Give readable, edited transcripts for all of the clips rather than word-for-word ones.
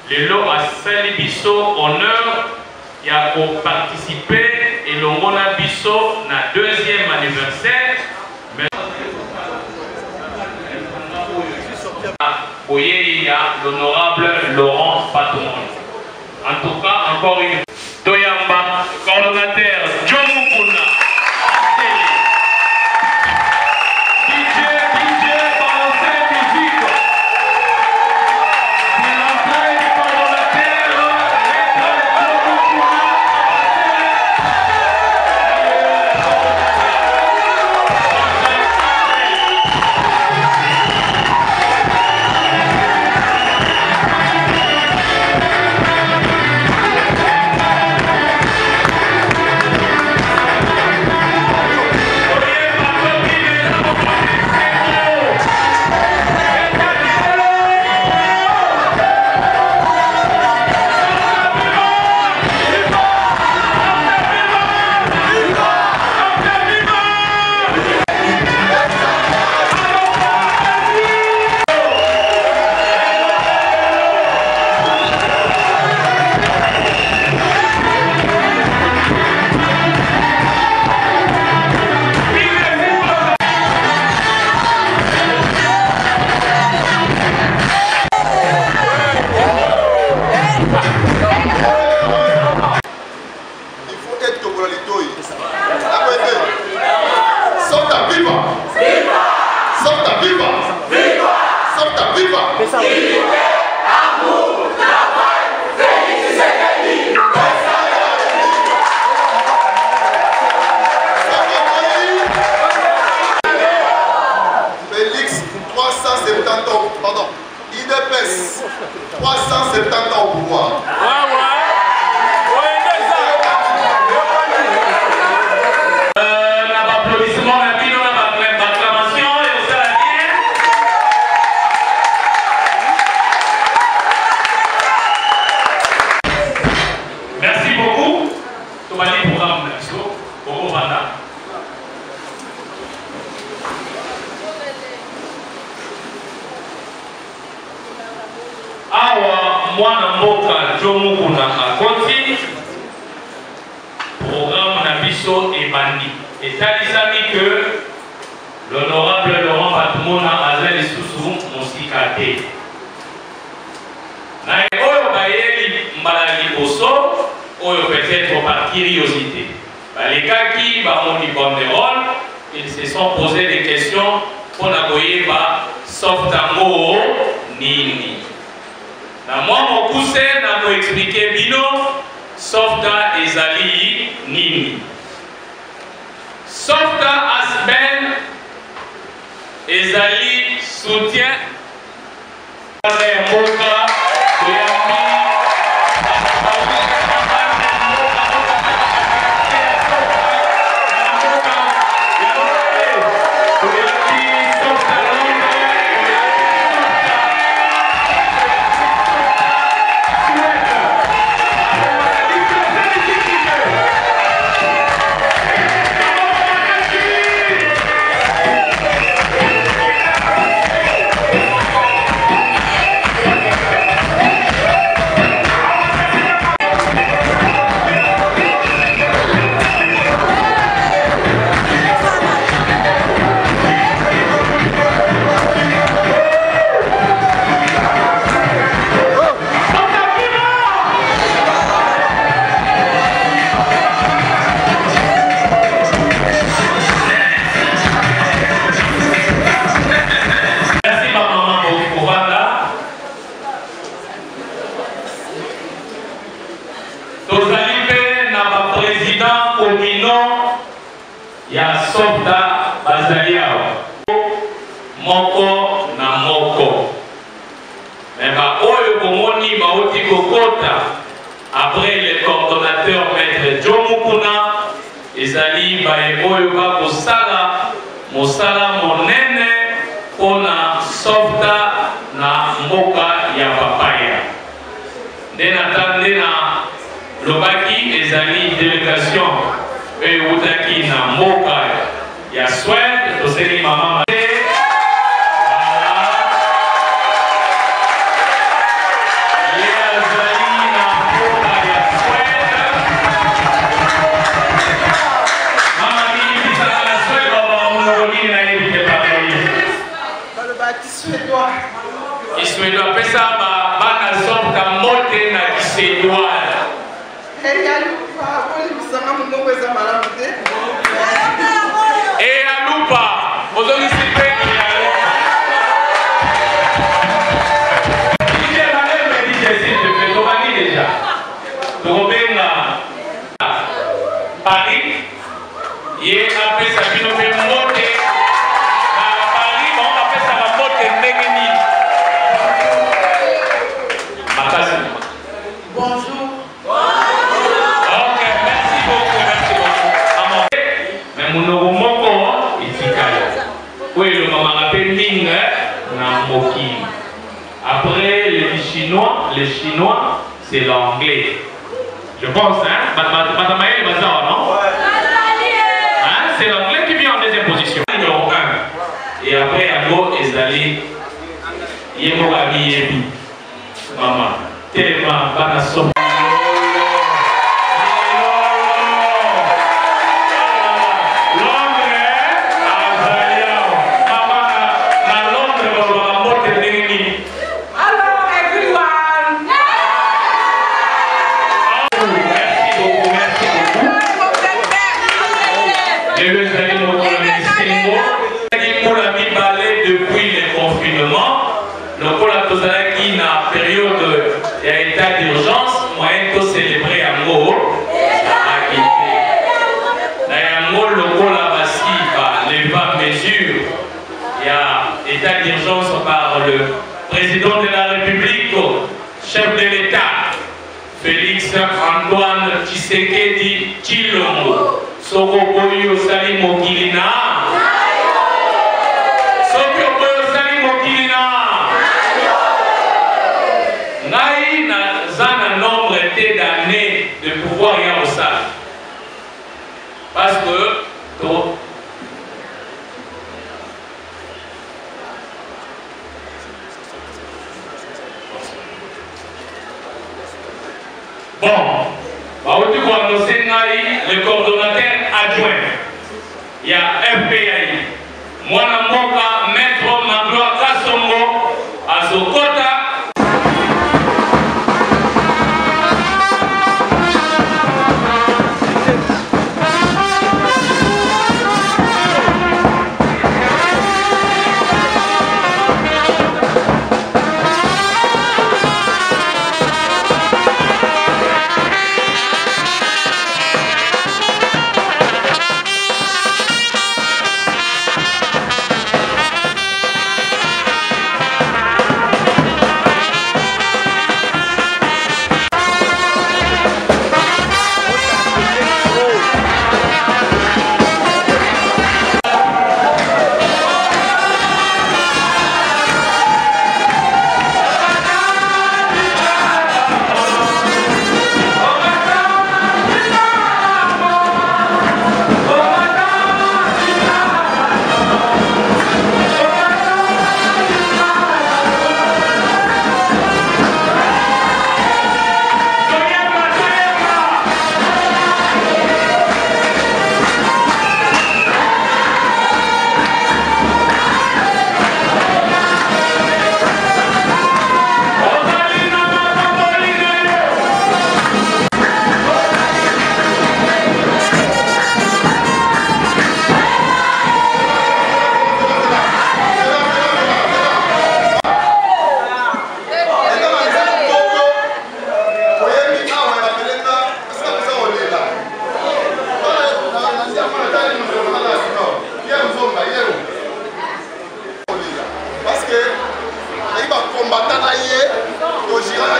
Lelo a sali biso honneur ya ko participer et longona biso na deuxième anniversaire. Boye ya l'honorable Laurent Patomon. En tout cas, encore une Toyamba, coordonnateur John Mukuna. IDPS, 370 ans au pouvoir. Merci beaucoup. Tomali programme Bobo Vanda. Awa mwana mboka Jomo kuna akoti programme na biso ebandi etalisami que l'honorable Laurent Patomona azali susu musika te na oyo bayeli mbala liboso oyo peut-être par curiosité balekaki bamoni banderole ils se sont posé des questions pour na koyeba softango nini. Na moi mokuse na ko expliquer bino softa ezali nini. Softa asben ezali soutien mboka ya softa bazaliao moko na moko meba oyo komoni bauti kokota après le coordonnateur maître John Mukuna ezali baye oyo bakosala mosala monene pona softa na mboka ya papaya nde na lobaki ezali délégation utaki na mboka ya Suède toseli mama yes. Cédoine. Et Aloupa, aujourd'hui c'est bien. Paris, il y a appelé ça qui nous fait monter à Paris, on appelle ça la motte Negeni. Bonjour. Ok, merci beaucoup, merci beaucoup. Mais mon nom est Tikaya. Oui, le maman appelle Ming Namoki. Après les Chinois, c'est l'anglais. Je pense, hein? Batamaï, non? Hein? C'est l'anglais qui vient en deuxième position. Numéro 1. Et après, Ango Ezali. Yemo Gabi Yebi. Maman. Tellement, Banasso. Depuis le confinement, le Colatozala qui na période d'état d'urgence, moyen de célébrer un mot. D'ailleurs, le Colabassi va lever mesure. Il y a état d'urgence par le président de la République, chef de l'État, Félix Antoine Tshisekedi Tshilombo, Soko Boyo Sali Mokilina. D'années de pouvoir y avoir ça. Parce que bon, le coordonnateur adjoint, il y a FPI, moi maître Magloire Kassongo, à Zokota.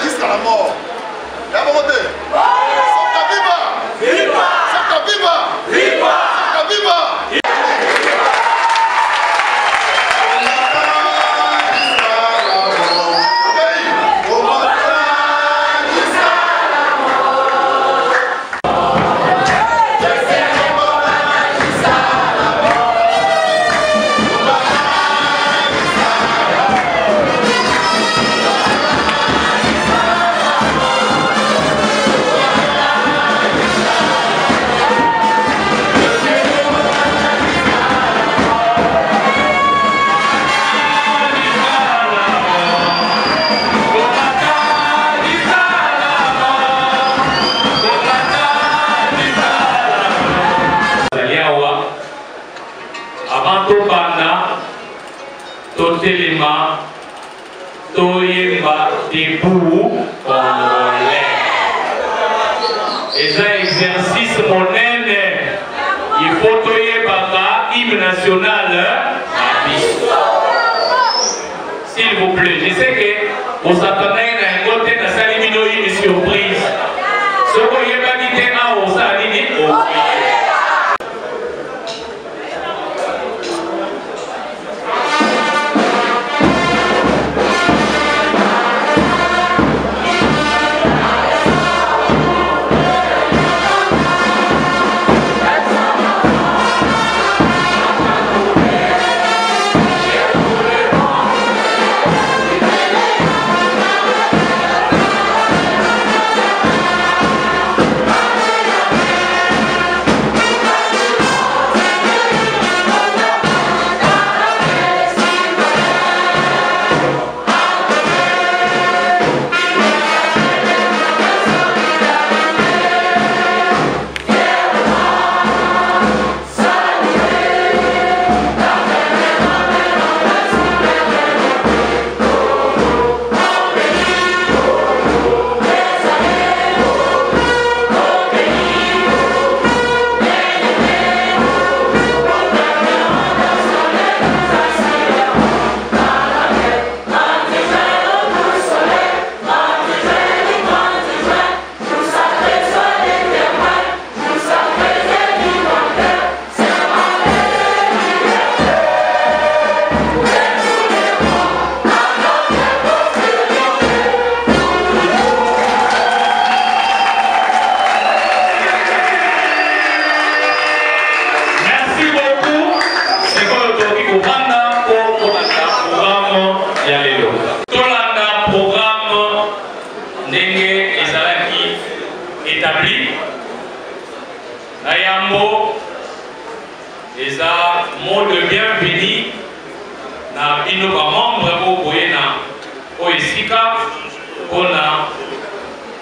Jusqu'à la mort. La volonté. Saka viva! Viva! Saka viva! Viva! Saka viva! debout congolais. Et ça exercice monnaie, il faut toyer baba hymne national. S'il vous plaît, je sais que vous attendez un côté de Salimino une surprise. Ce que vous avez dit à Osalini,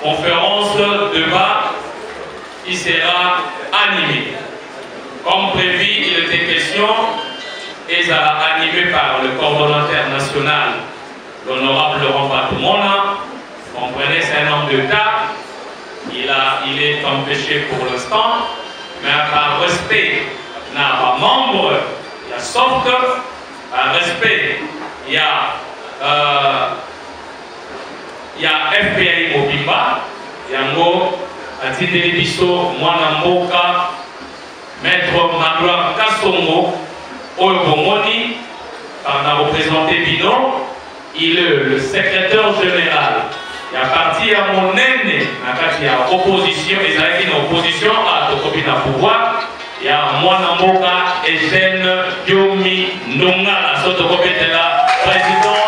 conférence de débat qui sera animée. Comme prévu, il était question et ça animé par le coordonnateur national, l'honorable Laurent Batumona. Comprenez, c'est un homme de cas. Il est empêché pour l'instant, mais par respect, il y a un membre, il y a soft, par respect, il y a FPI Mobimba, Yango, Atindeli Biso, Mwana Mboka, Maître Magloire Kassongo, Oyobomoni, par la représentée Bino, il est le secrétaire général. Il y a parti à mon aîné, il y a opposition, il y a une opposition à Tokopina pouvoir. Il y a Mwana Mboka, Eugène Diomi Ndonga, la Sotokopete la président.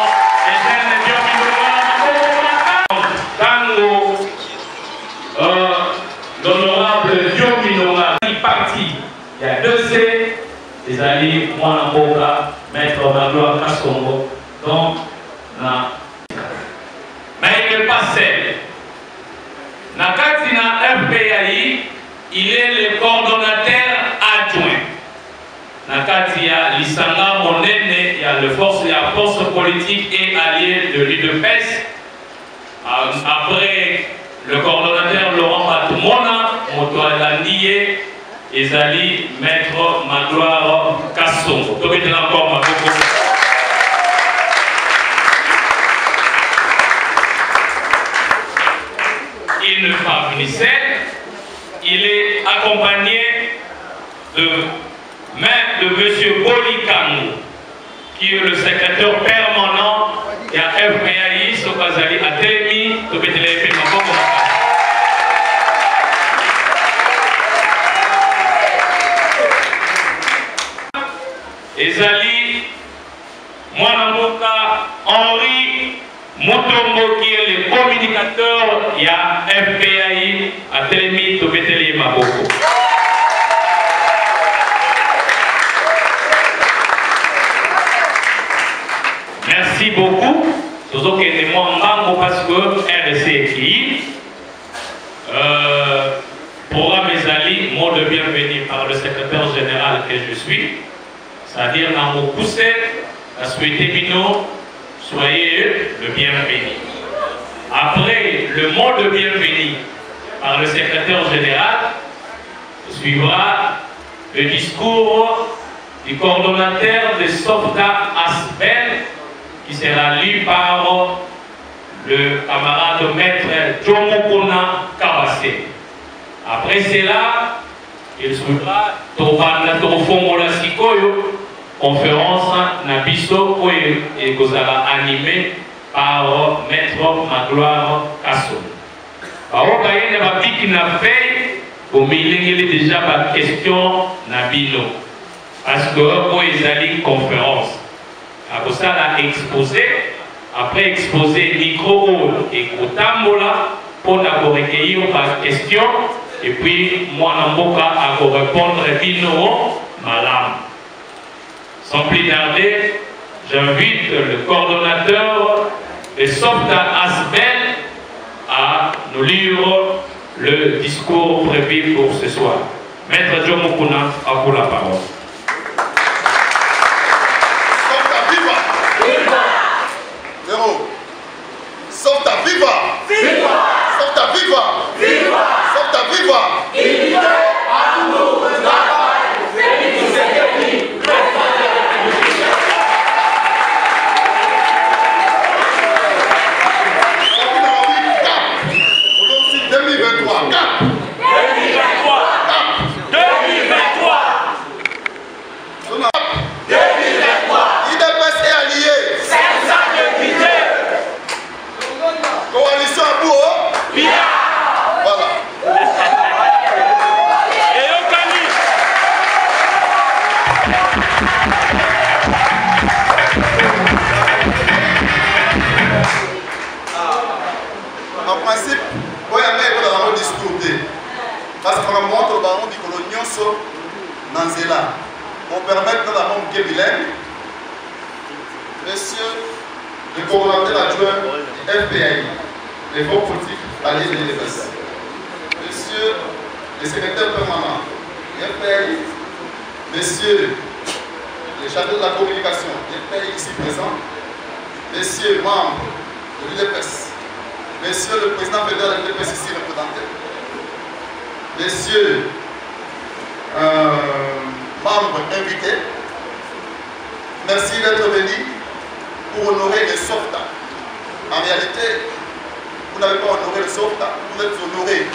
L'honorable Diomi Ndonga, il est parti. Il y a deux C, les alliés Mwana Mboka, Maître Magloire Kassongo. Donc, mais il n'est pas seul. Nakatina FPI, il est le coordonnateur adjoint. Nakatia Lisanga Monene, il y a la force politique et alliée de l'UDPS. Après le coordonnateur Laurent Batumona, Motoala Nié, Ezali Maître Magloire Kassongo. Donc il y a encore ma beaucoup. Il ne va venir seul, il est accompagné de M. Bolikango, qui est le secrétaire permanent de la FPI, Sokazali Atelemi, Topetele Maboko. Ezali Mwanamboka Henri Mutombo, qui est le communicateur, il y a FPI à Télémi, Topeteli Maboko. Merci beaucoup. Toujours qu'il y ait moins parce que RCI, programme Ezali, mot de bienvenue par le secrétaire général que je suis, c'est-à-dire dans mon poussé, à souhaiter Bino. Soyez le bienvenu. Après le mot de bienvenue par le secrétaire général, suivra le discours du coordonnateur de SOFTA Asbel qui sera lu par le camarade maître Jomokona Kabase. Après cela, il suivra Tofongola Sikoyo, conférence Nabiso et que sera animée par maître Magloire Kasso. Par il va dire n'a fait comme il est déjà par question Nabino. Parce que ils allaient conférence. Après ça, a exposé, après exposé micro et Kotambola pour recueillir par question. Et puis, moi, Namboka a répondre Bino Malam. Sans plus tarder, j'invite le coordonnateur de SOFTA Asbel à nous lire le discours prévu pour ce soir. Maître Jomokuna, à vous la parole. SOFTA viva! Viva! Zéro. SOFTA viva! Viva! SOFTA viva! Viva! SOFTA viva! Viva! Parce qu'on montre le baron du colonioso Nanzela. Pour permettre que la monde bilingue, monsieur le coordonnateur adjoint du FPI, les fonds politiques alliés de l'EFS, monsieur le secrétaire permanent du FPI, monsieur le chargé de la communication du FPI ici présent, monsieur membre de l'UDPS, monsieur le président fédéral de l'UDPS ici représenté, messieurs, membres invités, merci d'être venus pour honorer le SOFTA. En réalité, vous n'avez pas honoré le SOFTA, vous êtes honorés,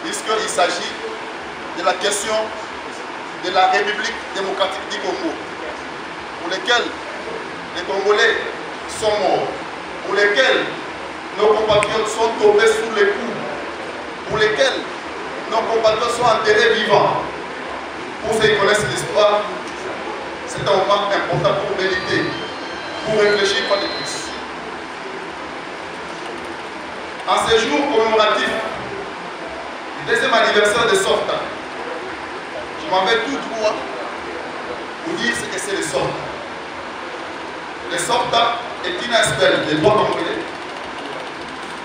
puisqu'il s'agit de la question de la République démocratique du Congo, pour lesquelles les Congolais sont morts, pour lesquels nos compatriotes sont tombés sous les coups, pour lesquels nos compatriotes sont enterrés vivants. Pour ceux qui connaissent l'histoire, c'est un moment important pour méditer, pour réfléchir pas de plus. En ce jour commémoratif du deuxième anniversaire de SOFTA, je m'en vais tout droit vous dire ce que c'est le SOFTA. Le SOFTA est une espèce de droit congolais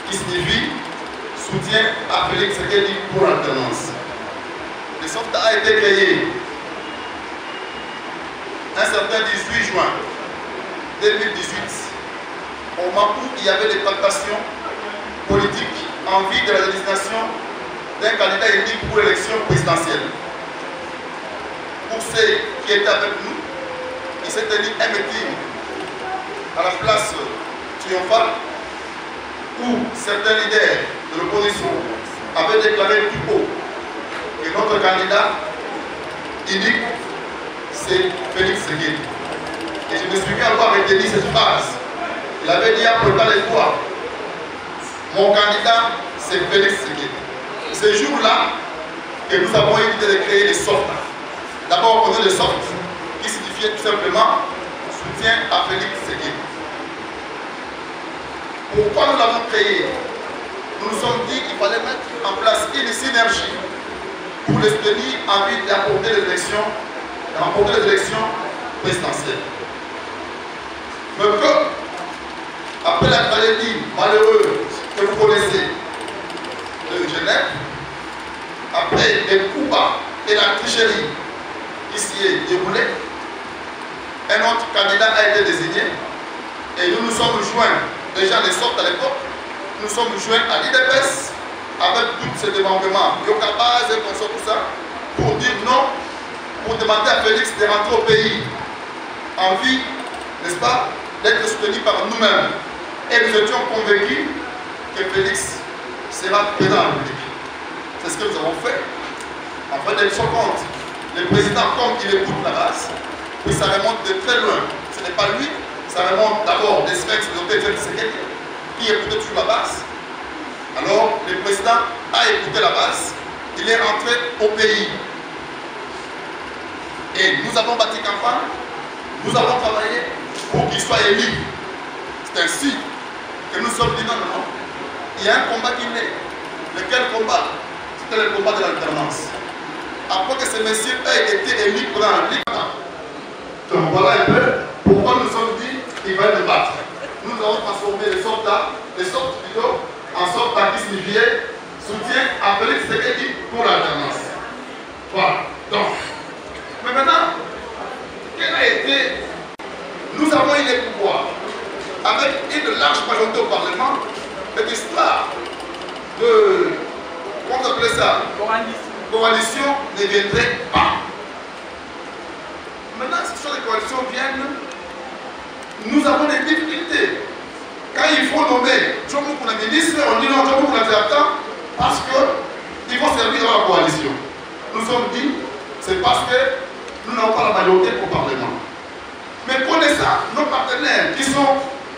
qui signifie soutien à Félix Tshisekedi pour l'alternance. Le SOFTA a été créé un certain 18 juin 2018, au moment où il y avait des tentations politiques en vue de la désignation d'un candidat unique pour l'élection présidentielle. Pour ceux qui étaient avec nous, il s'est tenu un meeting à la place triomphale où certains leaders de l'opposition avaient déclaré plus haut que notre candidat unique, c'est Félix Tshisekedi. Et je me souviens avoir retenu cette phrase. Il avait dit à Prota les doigts, mon candidat, c'est Félix Tshisekedi. Ce jour-là, que nous avons eu l'idée de créer les SOFTA. D'abord, on connaît le SOFT, qui signifiait tout simplement soutien à Félix Tshisekedi. Pourquoi nous l'avons créé? Nous nous sommes dit qu'il fallait mettre en place une synergie pour les soutenir en vue d'apporter les élections, remporter les élections présidentielles. Mais que, après la tragédie malheureuse que vous connaissez de Genève, après les coups bas et la tricherie qui s'y est déroulée, un autre candidat a été désigné et nous nous sommes joints, déjà les sortes à l'époque, nous sommes joints à l'IDPS avec tous ces démembrements, Yokabaz et consorts, tout ça, pour dire non, pour demander à Félix de rentrer au pays en vie, n'est-ce pas, d'être soutenu par nous-mêmes. Et nous étions convaincus que Félix sera président de la République. C'est ce que nous avons fait. En fait, ils sont compte. Le président, comme il écoute la base, puis ça remonte de très loin. Ce n'est pas lui, ça remonte d'abord des specs de l'hôtel qui écoutait toujours la base. Alors, le président a écouté la base, il est rentré au pays. Et nous avons bâti campagne, nous avons travaillé pour qu'il soit élu. C'est ainsi que nous sommes dit non, non, non. Il y a un combat qui naît. Lequel combat? C'était le combat de l'alternance. Après que ce monsieur ait été élu pour la République, donc voilà un peu pourquoi nous sommes dit qu'il va nous battre. Nous avons transformé les sortes plutôt en sorte qui signifiait soutien à Félix Tshisekedi pour l'alternance. Voilà. Donc, mais maintenant, quel a été. Nous avons eu les pouvoirs avec une large majorité au Parlement, cette histoire de. Comment on appelait ça? Coalition ne viendrait pas. Maintenant, si les coalitions viennent, nous avons des difficultés. Quand il faut nommer Djomou pour le ministre, on dit non, Djomou pour l'intéressant, parce qu'il faut servir dans la coalition. Nous sommes dit, c'est parce que nous n'avons pas la majorité au Parlement. Mais connaissant nos partenaires qui sont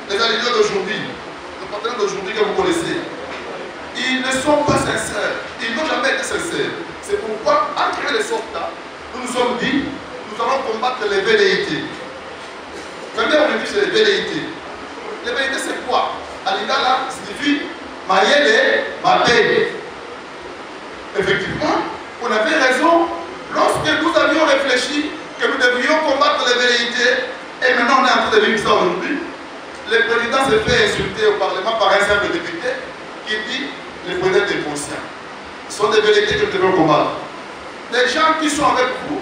les alliés d'aujourd'hui, nos partenaires d'aujourd'hui que vous connaissez, ils ne sont pas sincères, ils n'ont jamais été sincères. C'est pourquoi, en créant les sortes là, nous nous sommes dit, nous allons combattre les velléités. Première objectif, c'est les velléités. Les velléités, c'est quoi? Alidala signifie Mayele, Mabé. Effectivement, on avait raison lorsque nous avions réfléchi que nous devrions combattre les velléités, et maintenant on est en train de vivre ça aujourd'hui. Le président s'est fait insulter au Parlement par un simple député qui dit le président est conscient. Ce sont des velléités que nous devons combattre. Des gens qui sont avec vous,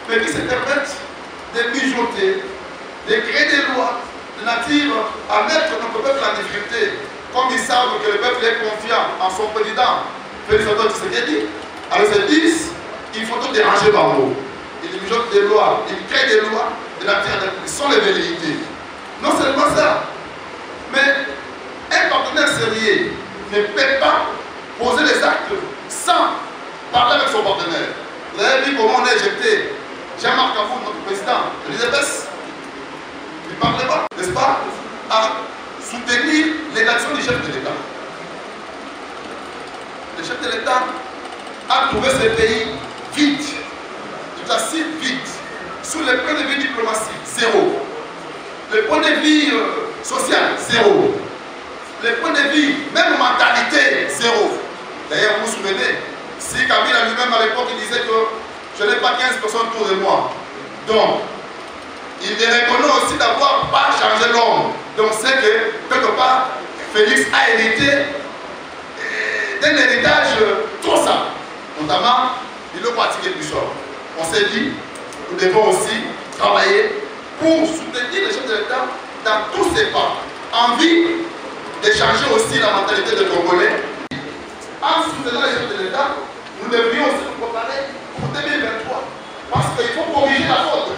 mais qui se permettent de mijoter, de créer des lois de nature à mettre notre peuple en difficulté, comme ils savent que le peuple est confiant en son président, Félix Tshisekedi. Alors ils se disent, il faut tout déranger par nous. Ils mijotent des lois, ils créent des lois de nature, ce sont les velléités. Non seulement ça, mais un partenaire sérieux ne peut pas poser les actes sans parler avec son partenaire. Vous avez vu comment on a éjecté Jean-Marc Kafour, notre président de l'IDPS. Il ne parlait pas, n'est-ce pas, à soutenir les actions du chef de l'État. Le chef de l'État a trouvé ce pays vide, je cite vide, sur le point de vue diplomatique, zéro. Le point de vue social, zéro. Le point de vue, même mentalité, zéro. D'ailleurs, vous vous souvenez, si Kabila lui-même à l'époque il disait que je n'ai pas 15 personnes autour de moi. Donc, il les reconnaît aussi d'avoir pas changé l'homme. Donc, c'est que, quelque part, Félix a hérité d'un héritage trop ça. Notamment, il le pratiquait plus fort. On s'est dit, nous devons aussi travailler pour soutenir les chefs de l'État dans tous ces pas. Envie de changer aussi la mentalité des Congolais. En soutenant les chefs de l'État, nous devrions aussi nous préparer pour 2023. Parce qu'il faut corriger la faute.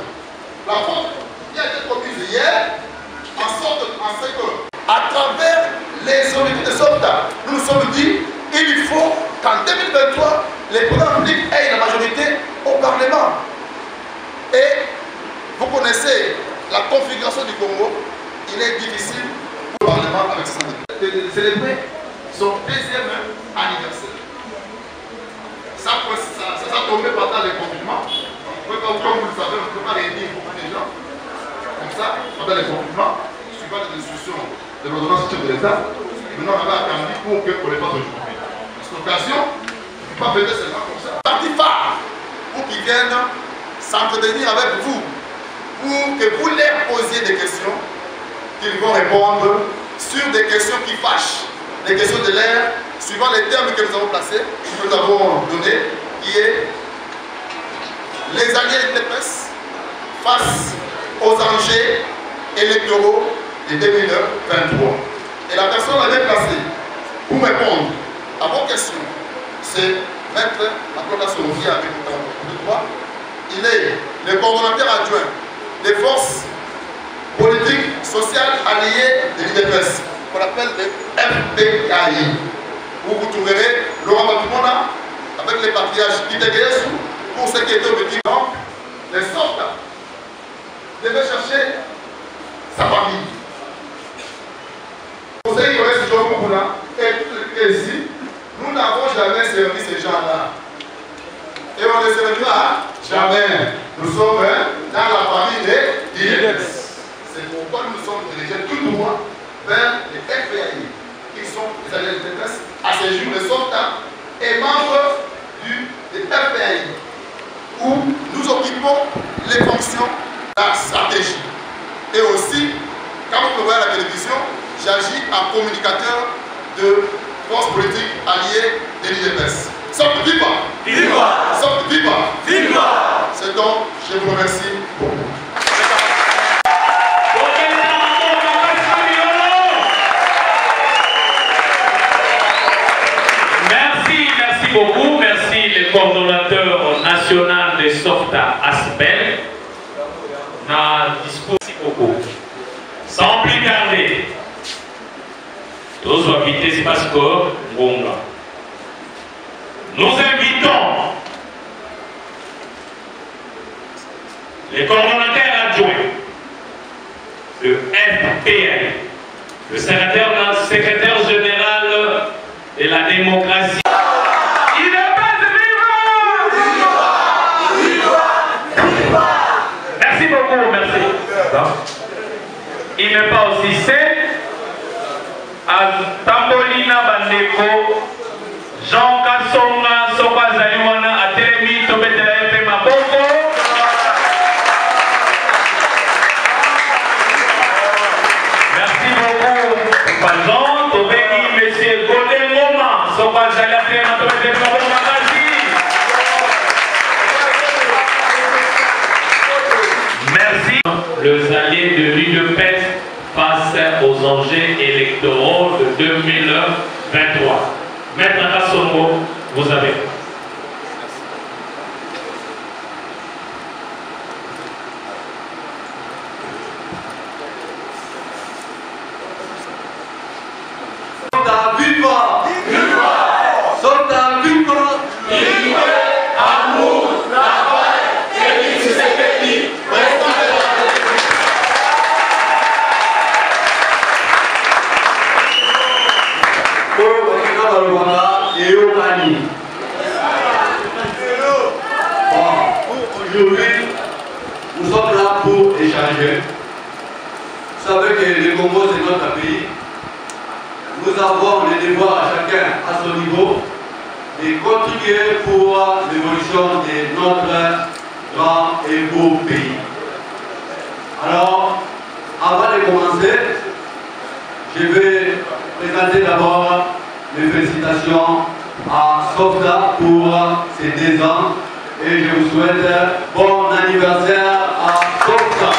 La faute qui a été commise hier, en sorte que, à travers les objectifs de sauvetage, nous nous sommes dit, il faut qu'en 2023, les présidents publics aient la majorité au Parlement. Et vous connaissez la configuration du Congo, il est difficile pour le Parlement avec 60 députés de célébrer son deuxième anniversaire. Ça a tombé pendant le confinement. Comme vous le savez, on ne peut pas réunir beaucoup de gens. Comme ça, pendant le confinement, suivant les instructions de l'ordonnance chef de l'État, maintenant on avait attendu pour qu'on les fasse aujourd'hui. Cette occasion, il ne faut pas venir seulement comme ça. Parti phare pour qu'ils viennent s'entretenir avec vous, pour que vous leur posiez des questions, qu'ils vont répondre sur des questions qui fâchent, des questions de l'air, suivant les termes que nous avons placés, que nous avons donnés, qui est les alliés de l'IDPS face aux enjeux électoraux de 2023. Et la personne l'avait placée. répondre à vos questions, c'est Maître Makonda Sonofi avec le droit. Il est le coordonnateur adjoint des forces politiques, sociales alliées de l'IDPS, qu'on appelle le FPKI, où vous trouverez Laurent Batumona avec les patriarches ITGS, pour ceux qui étaient au petit camp, les sortes devaient chercher sa famille. Pour ceux qui connaissent Jean Moukouna et ici, nous n'avons jamais servi ces gens-là. Et on ne servira jamais. Nous sommes dans la famille des DIEPS. C'est pourquoi nous sommes dirigés tout droit vers les FPI, qui sont les alliés de DIEPS, à ce jour les sortants et membres des FPI, où nous occupons les fonctions de la stratégie. Et aussi, quand vous voyez à la télévision, j'agis en communicateur de forces politiques alliées de l'IDPS. Sauf viva! Viva! Sauf viva! Viva! C'est donc, je vous remercie beaucoup. Merci beaucoup. Merci le coordonnateur national de SOFTA Aspel. Merci beaucoup. Sans plus tarder, tous invités, c'est parce que nous invitons les coordonnateurs adjoints, le FPL, le secrétaire général de la démocratie. Merci beaucoup, merci. Il n'est pas aussi c'est à Tambolina Bandeko, Jean Kassonga, Soka Zaliwana, à Télémi, Tobetela Epe Maboko. Merci beaucoup, Pazan, Tobeki, Monsieur Golden Goma, Soka Zaliwana, Tobetela Maboko. Merci. Les alliés de l'UDPS face aux enjeux électoraux de 2023. Maître Kassongo, vous avez. Viva! Viva! Soldat viva! Viva! Amour, travail, Félix Tshisekedi, président de la République. Aujourd'hui, nous sommes là pour échanger. Vous savez que le Congo, c'est notre pays. Nous avons le devoir à chacun à son niveau de contribuer pour l'évolution de notre grand et beau pays. Alors, avant de commencer, je vais présenter d'abord mes félicitations à SOFTA pour ses 2 ans et je vous souhaite bon anniversaire à SOFTA.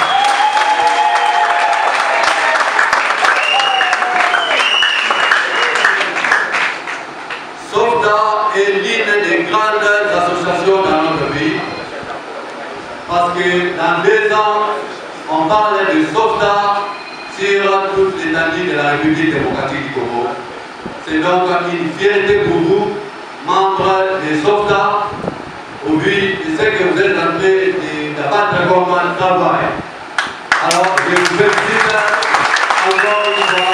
SOFTA est l'une des grandes associations dans notre pays parce que dans 2 ans, on parle de SOFTA sur toute l'étendue de la République démocratique du Congo. C'est donc une fierté pour vous, membres de SOFTA, au vu de ce que vous êtes en train d'abattre comme un travail. Alors, je vous félicite encore une fois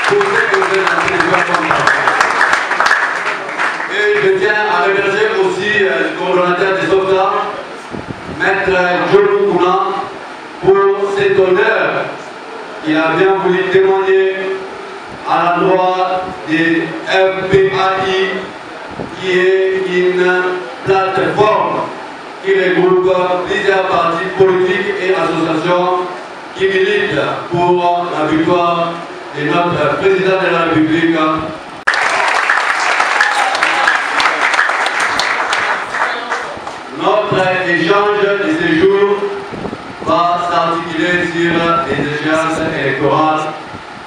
pour ce que vous êtes en train de faire comme travail. Et je tiens à remercier aussi le coordonnateur de SOFTA, Maître Joe Moukouna, pour cet honneur qu'il a bien voulu témoigner à l'endroit des FPAI, qui est une plateforme qui regroupe plusieurs partis politiques et associations qui militent pour la victoire de notre président de la République. Notre échange de ce jour va s'articuler sur les échéances électorales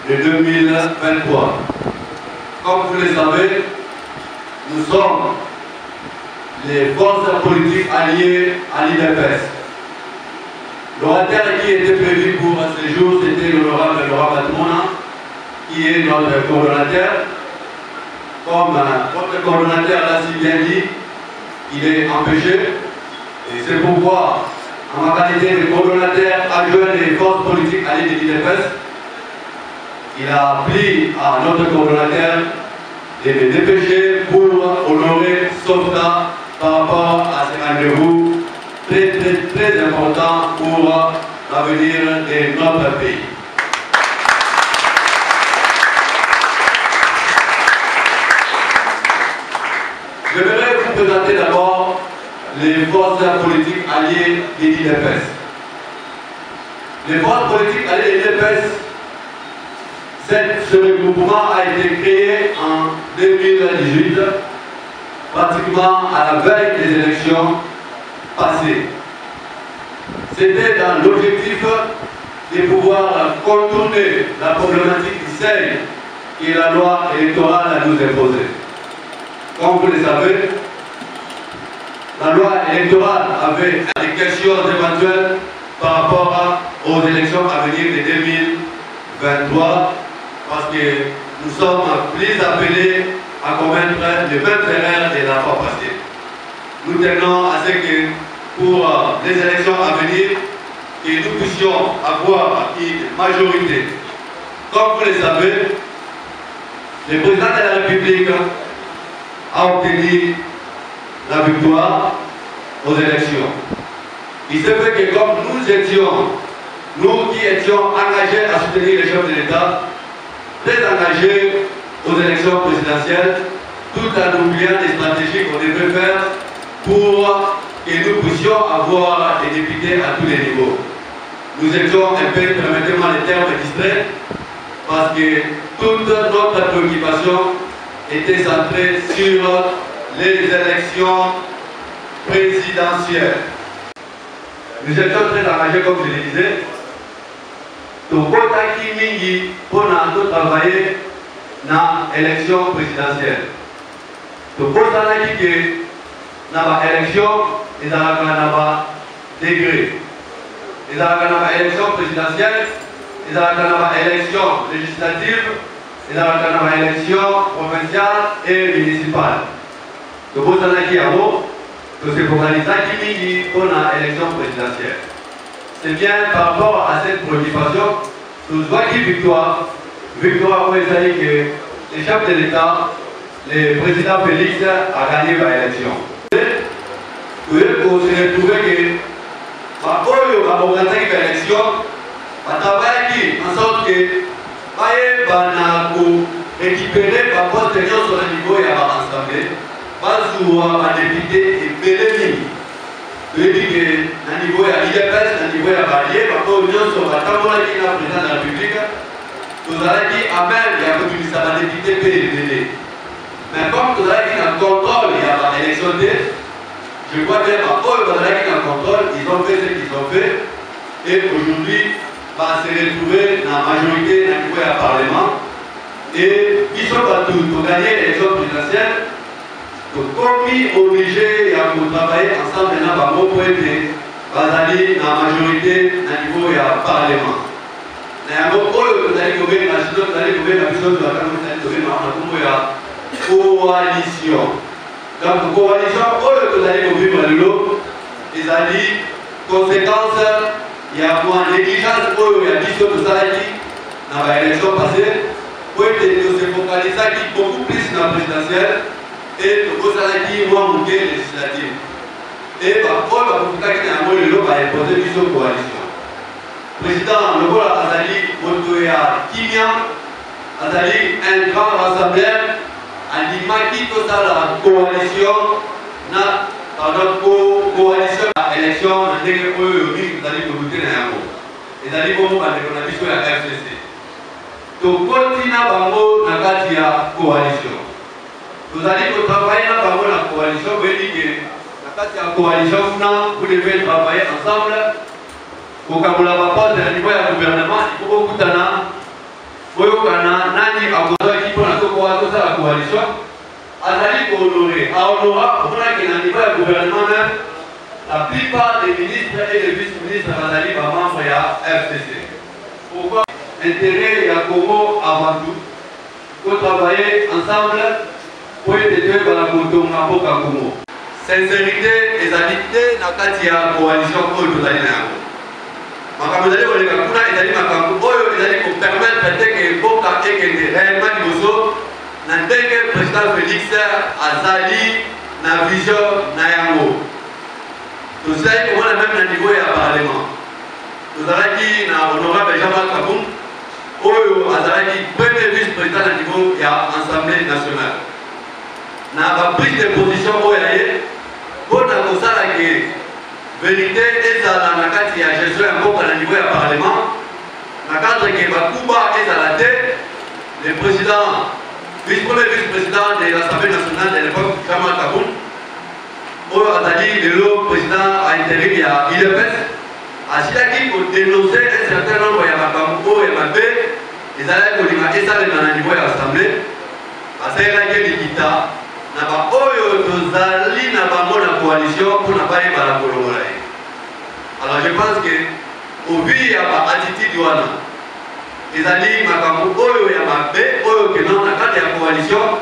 de 2023. comme vous le savez, nous sommes les forces politiques alliées à l'IDPS. L'orateur qui était prévu pour ce jour, c'était l'honorable Laurent Batmouna, qui est notre coordonnateur. Comme votre coordonnateur l'a si bien dit, il est empêché. Et c'est pourquoi, en ma qualité de coordonnateur adjoint des forces politiques alliées de l'IDPS, il a pris à notre coordonnateur de me dépêcher pour honorer Softa par rapport à ce rendez-vous très important pour l'avenir de notre pays. Je voudrais vous présenter d'abord les forces politiques alliées de l'IDPS. Les forces politiques alliées de l'IDPS, ce regroupement a été créé en 2018, pratiquement à la veille des élections passées. C'était dans l'objectif de pouvoir contourner la problématique du seuil que la loi électorale nous imposait. Comme vous le savez, la loi électorale avait des questions éventuelles par rapport aux élections à venir de 2023, parce que nous sommes plus appelés à commettre les mêmes erreurs de la fois passée. Nous tenons à ce que pour les élections à venir, que nous puissions avoir une majorité. Comme vous le savez, le président de la République a obtenu la victoire aux élections. Il se fait que comme nous qui étions engagés à soutenir les chefs de l'État, très engagés aux élections présidentielles, tout en oubliant les stratégies qu'on devait faire pour que nous puissions avoir des députés à tous les niveaux. Nous étions un peu, permettez-moi les termes, distraits, parce que toute notre préoccupation était centrée sur les élections présidentielles. Nous étions très engagés, comme je le disais. Tout le mingi pour nous travailler dans l'élection présidentielle. Tout le monde qui est dans l'élection, ils ont un degré. Ils ont une élection présidentielle, ils ont une élection législative, ils ont une élection provinciale et municipale. Tout le monde qui est à vous, que c'est pour les pour l'élection présidentielle. C'est bien par rapport à cette préoccupation, nous voyons qui victoire où il s'agit que les chefs de l'État, le président Félix a gagné l'élection. Vous se retrouvez que l'élection a en sorte que récupérer par poste sur le niveau et avoir ensemble, pas député et pélémine. Je dis que à niveau à l'IDPS, à niveau à Barrière, par rapport aux gens sur la table qui est le président de la République, vous allez dire Amen, il y a que tu ça va député PLD. Mais comme vous allez dire un contrôle, il y a l'élection D, je crois bien par rapport vous allez dire un contrôle, ils ont fait ce qu'ils ont fait, et aujourd'hui, va se retrouver dans la majorité dans le niveau à Parlement, et ils sont partout pour gagner l'élection présidentielle. Donc, comme obligé à travailler ensemble maintenant pour aider Bazali dans la majorité dans le niveau du Parlement. Mais à vous allez gouverner la chose, vous allez gouverner la chose de la coalition. Donc, coalition, vous allez gouverner l'eau, ils ont dit conséquence, il y a moins négligence, il y a 10 autres salariés dans l'élection passée, pour aider se focaliser beaucoup plus dans la présidentielle. Et le Bozalaki moi monté législative. Et par contre, pour que nous imposer une coalition. Président, le rôle Azali, Montoya Kimia, Azali, un grand rassembleur, a dit qui tout ça la coalition, dans notre coalition, l'élection, on a dit que vous allez voter dans un mot. Et d'aller pour moi, on a vu sur la FCC. Donc, continue à avoir une coalition. Vous allez travailler dans la coalition, vous voyez que la coalition, vous devez travailler ensemble pour que vous l'avez pas au niveau du gouvernement, il faut que vous ayez nani à qui pour la la coalition, Azali pour honorer. À Honora, on a qu'il niveau du gouvernement même, la plupart des ministres et des vice-ministres Azali par membre de la FCC. Pourquoi? Intérêt à Congo avant tout. Pour travailler ensemble pour aider la Congo. Sincérité et adicté dans la coalition pour nous aller là. Makambo ezali koleka kuna ezali makambo oyo ezali kopermettre teke mboka ekende réellement liboso na ndenge président Félix azali na vision na yango. Tozali komona même na niveau ya parlement. Tozalaki na honorable Jean-Marc Kaboum oyo azalaki premier vice-président na niveau ya Assemblée nationale. Na ba prise de position oyo aye mpona kosala ke vérité ezala na kati ya gestion ya mboka na niveau ya parlement na cadre ke bakuba ezala te le président premier vice-président de l'Assemblée nationale de l'époque Jean-Marc Kaboum oyo azali lelo président à intérim ya ILPS asilaki kodénoncer un certain nombre ya makambo oyo ya mabe ezalaki kolinga esalema na niveau ya assemblée asalelaki likita na ba oyo tozali na bango na coalition pour na bayeba na kolongola ye. Alors je pense que au vu ya ba attitude wana ezali makambo oyo ya mabe oyo kena na kati ya coalition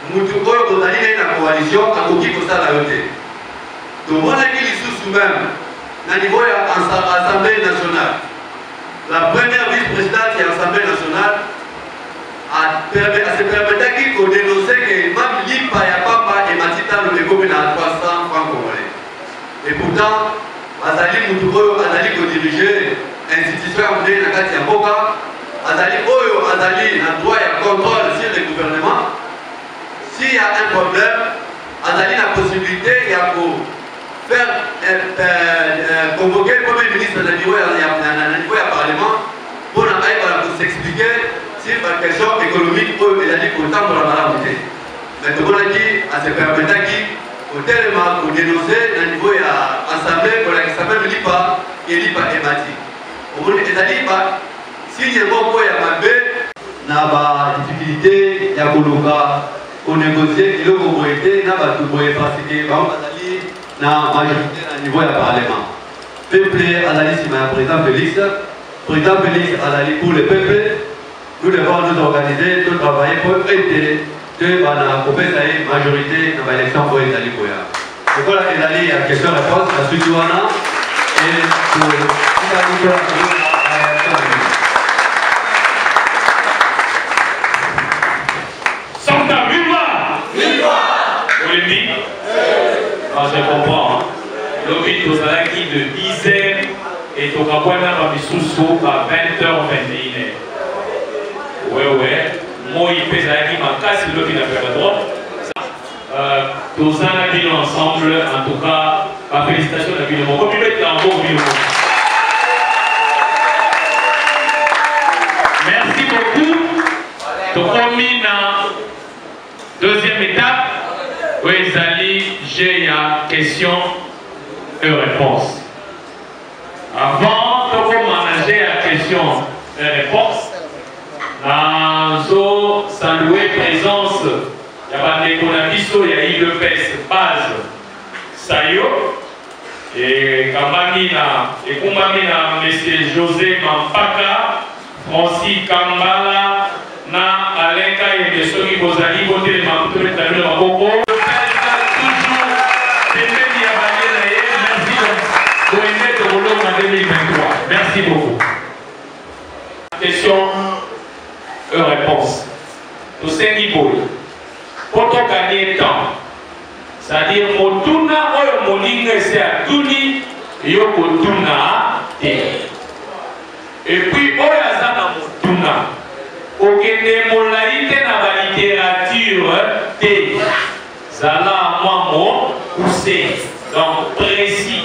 mutu oyo kozali naye na coalition akoki kosala yo te. Tomonaki lisusu même na niveau ya Assemblée nationale la première vice-présidente de l'Assemblée nationale se permettait de dénoncer que même l'IPA ya papa et Matita le découvre à 300 francs congolais. Et pourtant, Azali Moutouko, Azali qui dirigeait l'institution appelée Nakati Mboka, Azali Oyo, Azali a droit à contrôle sur le gouvernement. S'il y a un problème, Azali a la possibilité de faire convoquer le premier ministre de niveau du Parlement pour s'expliquer sur la question économique où il a dit qu'au temps pour la maladie. Mais tout le monde a dit à se permettre qu'au tellement pour dénoncer le niveau de l'Assemblée pour la qui s'appelle l'IPA et l'IPA ématique. Au monde il a dit si il y a beaucoup de malbé, n'a pas difficulté, il y a pour négocier, il y a été, n'a pas tout pour effacer, na majorité à niveau du Parlement. Peuple Azali c'est le président Félix. Président Félix Azali pour le peuple. Nous devons nous organiser, nous travailler pour aider de la majorité dans l'élection pour Azali Koya. Donc voilà, Azali a question-réponse, la suite Douana et pour Santa Viva! Viva! Olympique. Ah, je comprends. Le but de 10h et au Kabouana Babissoussou à 20h21. Ouais. Moi, il pèse à qui ma casse, le but à faire droite. Tous en bilan ensemble, en tout cas, félicitations à Bilan. Comme il est en bon Bilan. Merci beaucoup. Donc, on mine en deuxième étape. Oui, Zali, j'ai une question et réponse. Avant de manager la question et réponse, nous saluer présence. Il y a des conabiso, il y a eu le PES base Sayo et Kambamina et Kumbamina, M. José Mampaka, Francis Kambala, na Alenka et M. Sogi Bozali, côté de Mamtouré Tamil Maboko. Merci beaucoup. Question et réponse. Tout ce niveau, pour gagner temps, c'est-à-dire Motuna ou Molinga c'est à Tuni, Yokotuna et puis Oyazana Motuna. Okene Molaïte na la littérature T. Zala Mamo ou c'est donc précis.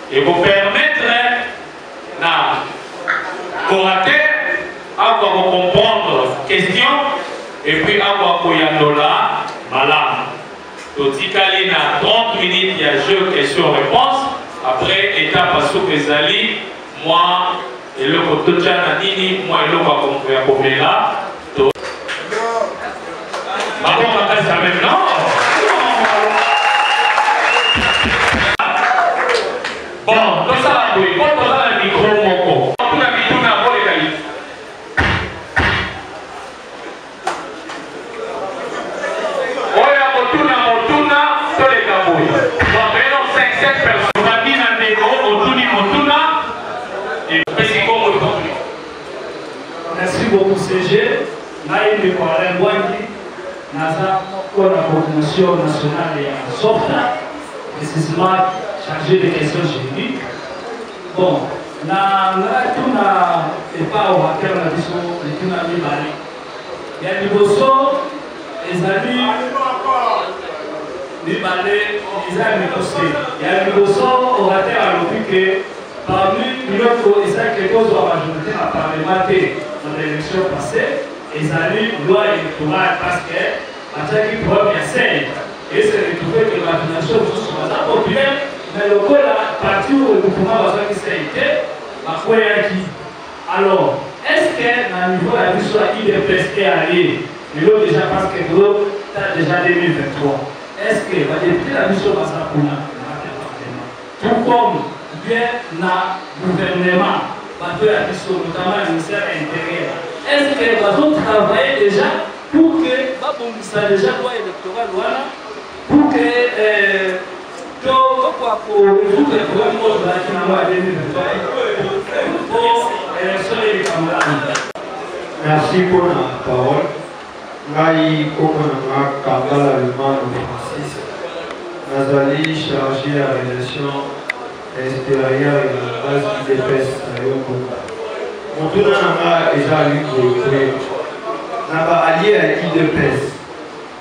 Et vous permettre na orateur à comprendre question et puis à koyandola malam. Totikali na 30 minutes il y a jeu question-réponse. Après étape à Soukezali, moi et le Kotocha Nadini, moi et le Kokomela. Bon, on va passer maintenant. Bon, tout ça, oui, quand on a le micro, on a mis tout dans le qualité. Oya, Motuna, tous les cabouilles. Bon, maintenant, 5-7 personnes. On va dire un micro, Motuna, et Pessico, Motuna. Merci beaucoup, CG. Naïm Koalem Wandi, Naza, pour la coordination nationale et SOFTA, précisément chargé des questions juridiques. Bon, tout n'est pas au hacker la vision de tout n'a mis balé. Il y a des bossos, les amis, les balais, les amis postés. Il y a des bossos au hacker à l'objet que parmi l'autre, il y a quelque chose à la majorité à parlementer dans l'élection passée. Les amis, loi électorale parce que la qui pourrait bien faire. Et c'est retrouvé que la financière soit populaire, mais le cas là, parti où le gouvernement va faire qui s'est été, à quoi qui. Alors, est-ce que dans le niveau de la vie sur la IDPS est allé, et l'autre déjà parce que l'autre, c'est déjà 2023. Est-ce que va député la vie sur la Sapuna, tout comme bien dans le gouvernement, va faire la vie sur notamment le ministère intérieur, est-ce que va travailler déjà pour que, ça déjà loi électorale, voilà, pour que merci pour la parole. Maï Kokonama Kangala Luman Francis Nazali chargé à la relation extérieure et la base IDPS Sayoko. Mon tour n'a déjà lu pour le n'a pas allié à IDPS.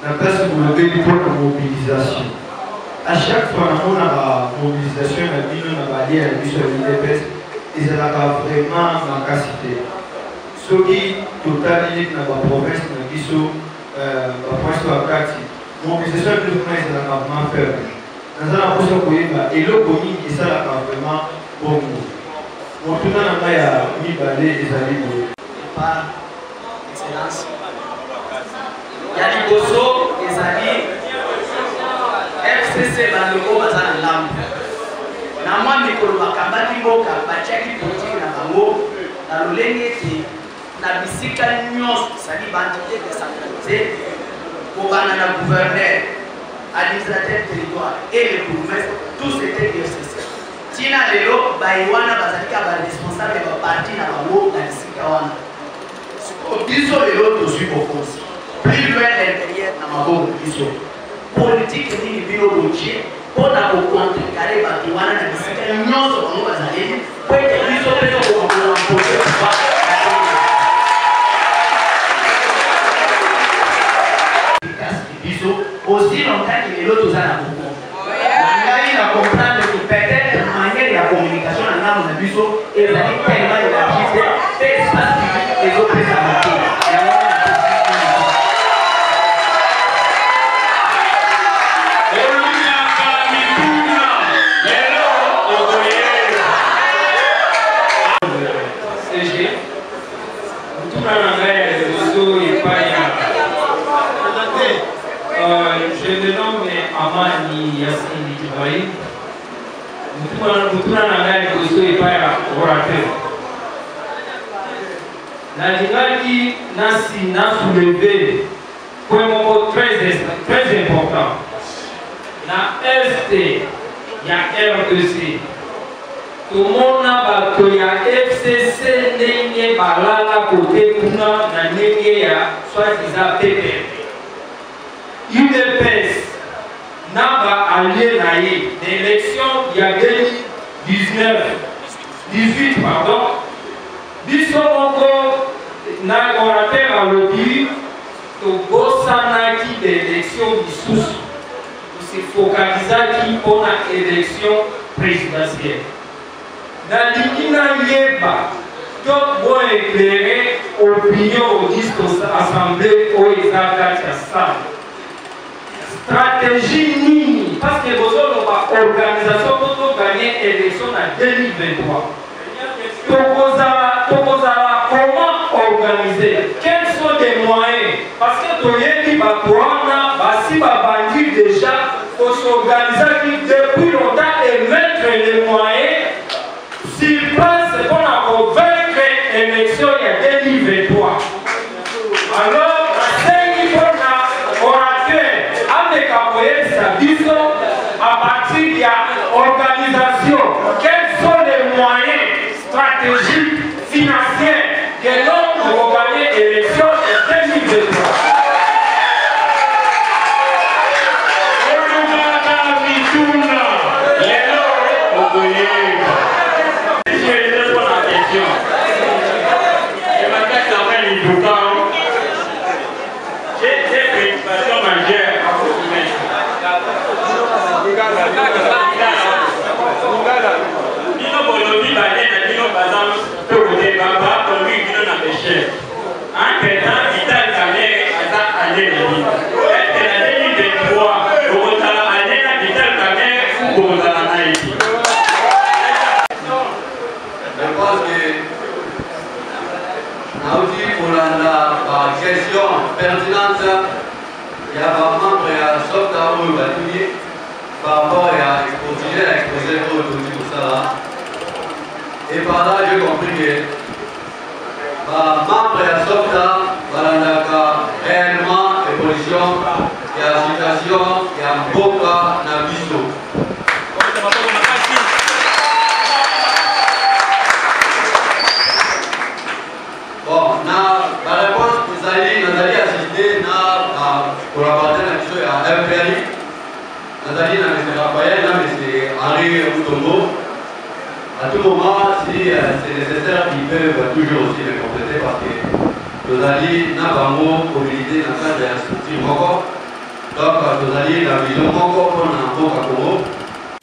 N'a pas soulevé pour la mobilisation. À chaque fois qu'on a la mobilisation, on a allié à l'IDPS et c'est vraiment ma capacité. Ce qui totalise dans la province, dans la province de Kati, la mobilisation est plus ou moins vraiment faible. Dans la prochaine fois, et le commis, et ça vraiment bon. Mon tour n'a pas mis balai et salé. Par excellence. Il y a des bossos, des amis, FCC Bandoko Bazan Lamb. Namwa Mikolo Bakambati Moka, Bachaki politique na Bango, na Lolengeti, na Bisika Nyos, c'est-à-dire l'entité décentralisée, pour le gouverneur, administrateur territoire et le bourgmestre, tous étaient du FCC. Tina Lelo, Baïwana Bazalika, responsable de la partie na Bango, na Bisika Wana. Biso Lelo, tout suit au cause. Plus loin de l'intérieur, na Bango, Biso. Politique ni bio routier pour la contrecarrer Batuana na Bisika Nyos, Bango Bazalika, pour que Biso Peso pour l'emporter. Aussi longtemps que les autres ont la il a comprendre que peut-être la manière de la communication dans le biseau est tellement élargie que l'espace public des autres est je le nomme Amani Yassine Ibrahim. Mutuna Nangay Koso et pas orateur. Nadigaki Nasi n'a soulevé pour un mot très important. Na ST, il y a REC. Tout le monde a battu FCC, Nenye, Balala, côté Kuna, Nenye, soit-disant PPR. UDPS n'a pas allié l'élection il y a 18 pardon. Biso encore n'a orateur à l'audio to bossana qui d'élection dissous se focaliser qui pour la élection présidentielle. Dans l'Ikina Yeba, tout doit éclairer opinion au disque assemblée au Isaac stratégie nini parce que vous avez une organisation pour gagner l'élection en 2023. Comment organiser? Quels sont les moyens? Parce que Bakouana, Bassi Babandi déjà, pour s'organiser depuis longtemps et mettre les moyens sur place qu'on a convaincre l'élection il y a 2023. Alors, la scène qu'on a orateur, avec Amoyel Sabiso, à partir de l'organisation, quels sont les moyens stratégiques, financiers que l'on pour gagner l'élection en 2023. question pertinente, il y a vraiment un soft par rapport à exposer pour ça. Et par là, j'ai compris que membre de la SOFTA, réellement évolution, il y a situation, il y a un beau cas dans le biseau. Bon, la réponse, vous allez assister à collaborateur à FPRI, vous allez à M. Raphaël, à M. Henri Moutombo. À tout moment, si c'est nécessaire, ils peuvent toujours aussi le compléter parce que nous allons pas mobilité dans le cadre de la structure encore. Donc, nous allons la vision encore pour un peu à Congo.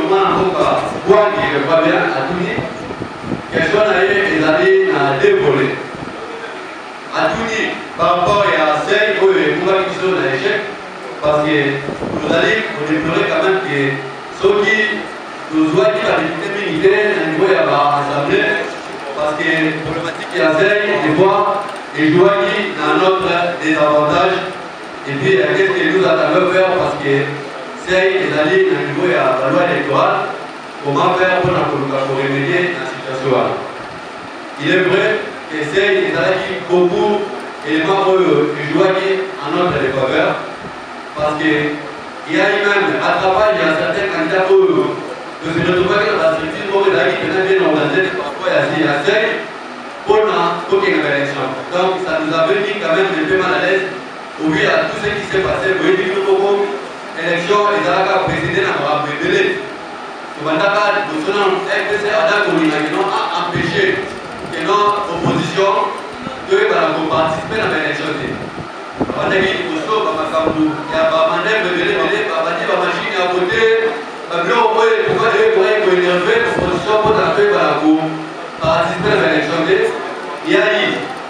Nous allons voir qui ne va pas bien à tout dire. Question d'ailleurs, ils allaient dévoiler. À tout dire, par rapport à celle où les combats qui sont dans l'échec, parce que nous allons déplorer quand même que ceux qui nous voient qui la député militaire au niveau de l'Assemblée, parce que la problématique qui essaye de voir et jouer dans notre désavantage. Et puis, qu'est-ce que nous attendons faire parce que c'est les alliés au niveau de la loi électorale, comment faire pour remédier à la situation. Il est vrai que c'est les alliés beaucoup d'éléments qui jouent en notre défaveur, parce qu'il y a même à travail, il y a certains candidats que se retrouver dans la structure pour les amis qui sont bien organisés par rapport à la CIACEI pour qu'il y ait une élection. Donc ça nous a mis quand même un peu mal à l'aise au vu à tout ce qui s'est passé. Vous voyez que nous avons élection, les Arabes président dans le délai. Nous avons nous sommes FPC Adam qui ont empêché que notre opposition de participer à l'élection. On a dit que nous sommes à Makambu, il y a pas mal de délai, la machine à voter. Pourquoi il y a une opposition pour participer à l'élection? Il y a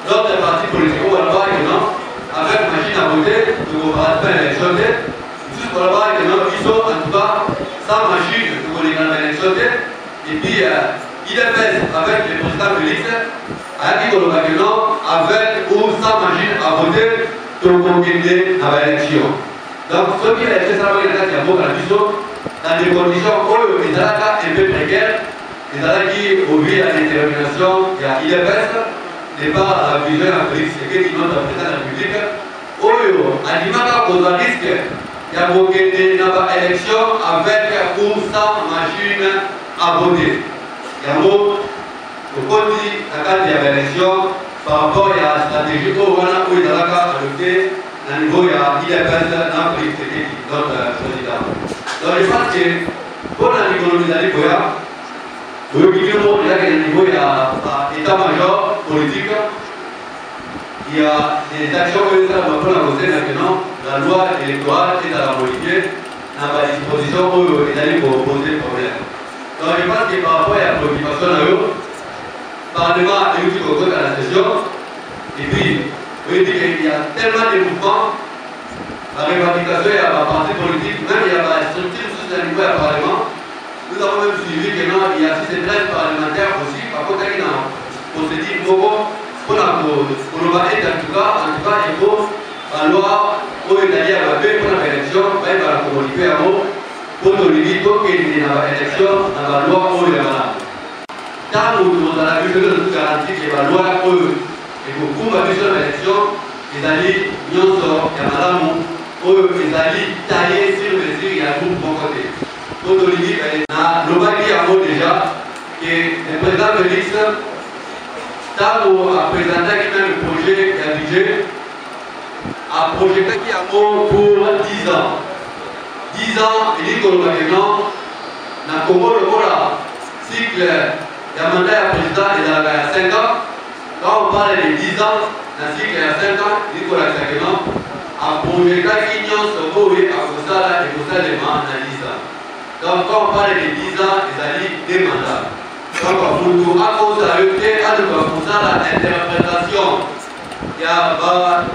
d'autres partis politiques où on voit que non, avec machine à voter, nous participer à l'élection. Juste pour voir que non, ils sont en tout cas sans machine pour les élections. Et puis, il est fait avec le président Félix, à qui on voit que non, avec ou sans machine à voter, pour gagner à l'élection. Donc, ce qui est fait, ça va être qu'il y a beaucoup de dans des conditions où les Alaka un peu précaires, les Alaki obéissent à l'intermination, il y a IFS, n'est pas à la vision à Félix, c'est qui notre président de la République, où à l'image qu'on a risque, il y a beaucoup d'élections avec ou sans machine à voter. Il y a beaucoup de cas d'élection par rapport à la stratégie où les Alaka adopté à niveau de l'IFS dans Félix, c'est qui notre président. Donc je pense que pour l'économie de l'Écoya, le niveau de l'état-major politique, il y a des actions que nous avons proposées maintenant, la loi électorale est à la modifier dans la disposition où les alliés pour poser problème. Donc je pense que par rapport à la préoccupation de l'eau, le Parlement a eu à la session, et puis vous dites qu'il y a tellement de mouvements. La revendication est à la partie politique, même il y a la structure sous un niveau du Parlement. Nous avons même suivi qu'il y a 6 parlementaires aussi, par contre, on s'est dit, pour le être en tout cas, il faut la loi pour établir la paix pour l'élection, il va la communiquer à vous pour que l'élection dans la loi pour les malades. Tant que nous avons vu que nous garantir que la loi pour et pour combattre l'élection, les alliés nous sont camarades, les alliés taillés sur mesure, il y a un groupe de côté. Pour Olivier, nous avons dit déjà que le président Félix, tant qu'on a présenté le projet de budget, a projeté qui a pour 10 ans. 10 ans, il dit que nous avons dans Congo le cycle de mandat président est à 5 ans. Quand on parle de 10 ans, dans le cycle de 5 ans, il dit que nous a projeté qui nous sommes à Kosala et Kosala dans 10 ans. Donc quand on parle de 10 ans, ils allaient des mandats. Donc pour nous, à cause de l'interprétation, il y a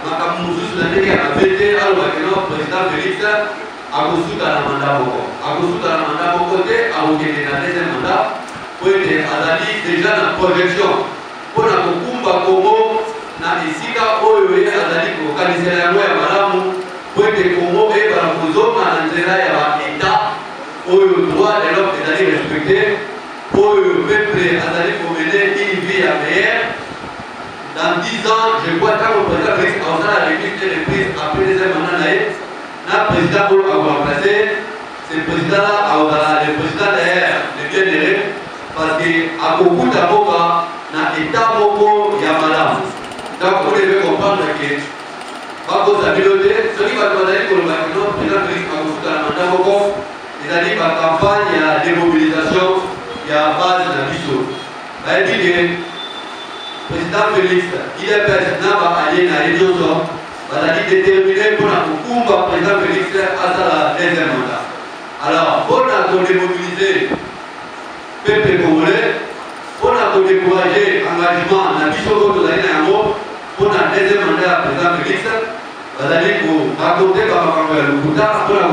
Makamoussou qui a vété à le président Félix à cause de la mandat. À cause de la mandat, au côté, à le deuxième mandat, pour être déjà dans la projection. Pour la Kumba Congo, na Isika Oyo, Azali localiser la loi à Malamu, pour être Congo et par la Kozo, à l'intérieur de l'État. Le droit de l'homme est allé respecter pour le peuple est allé mener une vie à meilleure. Dans 10 ans, je crois que le président Félix a la liste des prises après les mandat, le président a remplacé, ce président-là le président d'ailleurs de bien gérer parce qu'à beaucoup d'avocats, dans l'État, il y a madame. Donc vous devez comprendre que par cause de la communauté, ce qui va demander que le président Félix a reçu dans le mandat, c'est-à-dire la campagne, il y a démobilisation, il y a base de la mission. Il dit que le président Félix, il est président allié à l'Union, il a déterminé pour la Kumba, le président Félix à sa deuxième mandat. Alors, pour démobiliser le peuple congolais, pour décourager l'engagement de la mission contre la pour la deuxième mandat du président Félix, il a dit pour raconter par le Kouta, pour la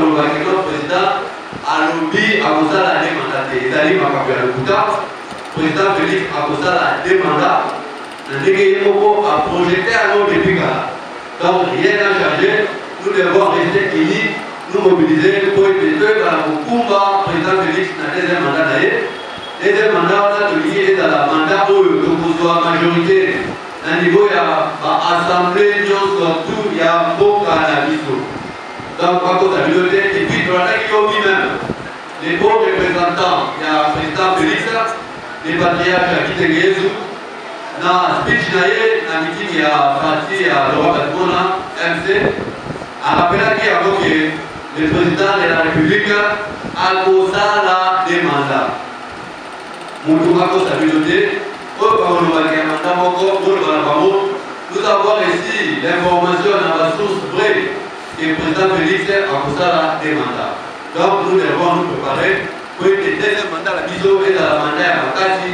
président. Alobi a posé la demande des alliés à le président Félix a posé la demande a projeté à nos députés. Donc rien n'a changé, nous devons rester unis, nous mobiliser pour être deux dans le combat président Félix dans le deuxième mandat. Le deuxième mandat, est dans le mandat où nous avons la majorité. Au niveau de l'Assemblée, il y a beaucoup à donc, par contre, la communauté, et puis, dans la même, les bons représentants, il y a le président Félix, les patriarches qui étaient Jésus, dans le speech, dans le meeting, il y a parti à droite à Mona, MC, à rappeler qu'il y a le président de la République a causé la demande. Nous avons la communauté, nous avons ici l'information dans la source vraie. Et le président Félix a posé la demande. Donc nous devons nous préparer pour que le deuxième mandat, la mission est dans le mandat à Makati,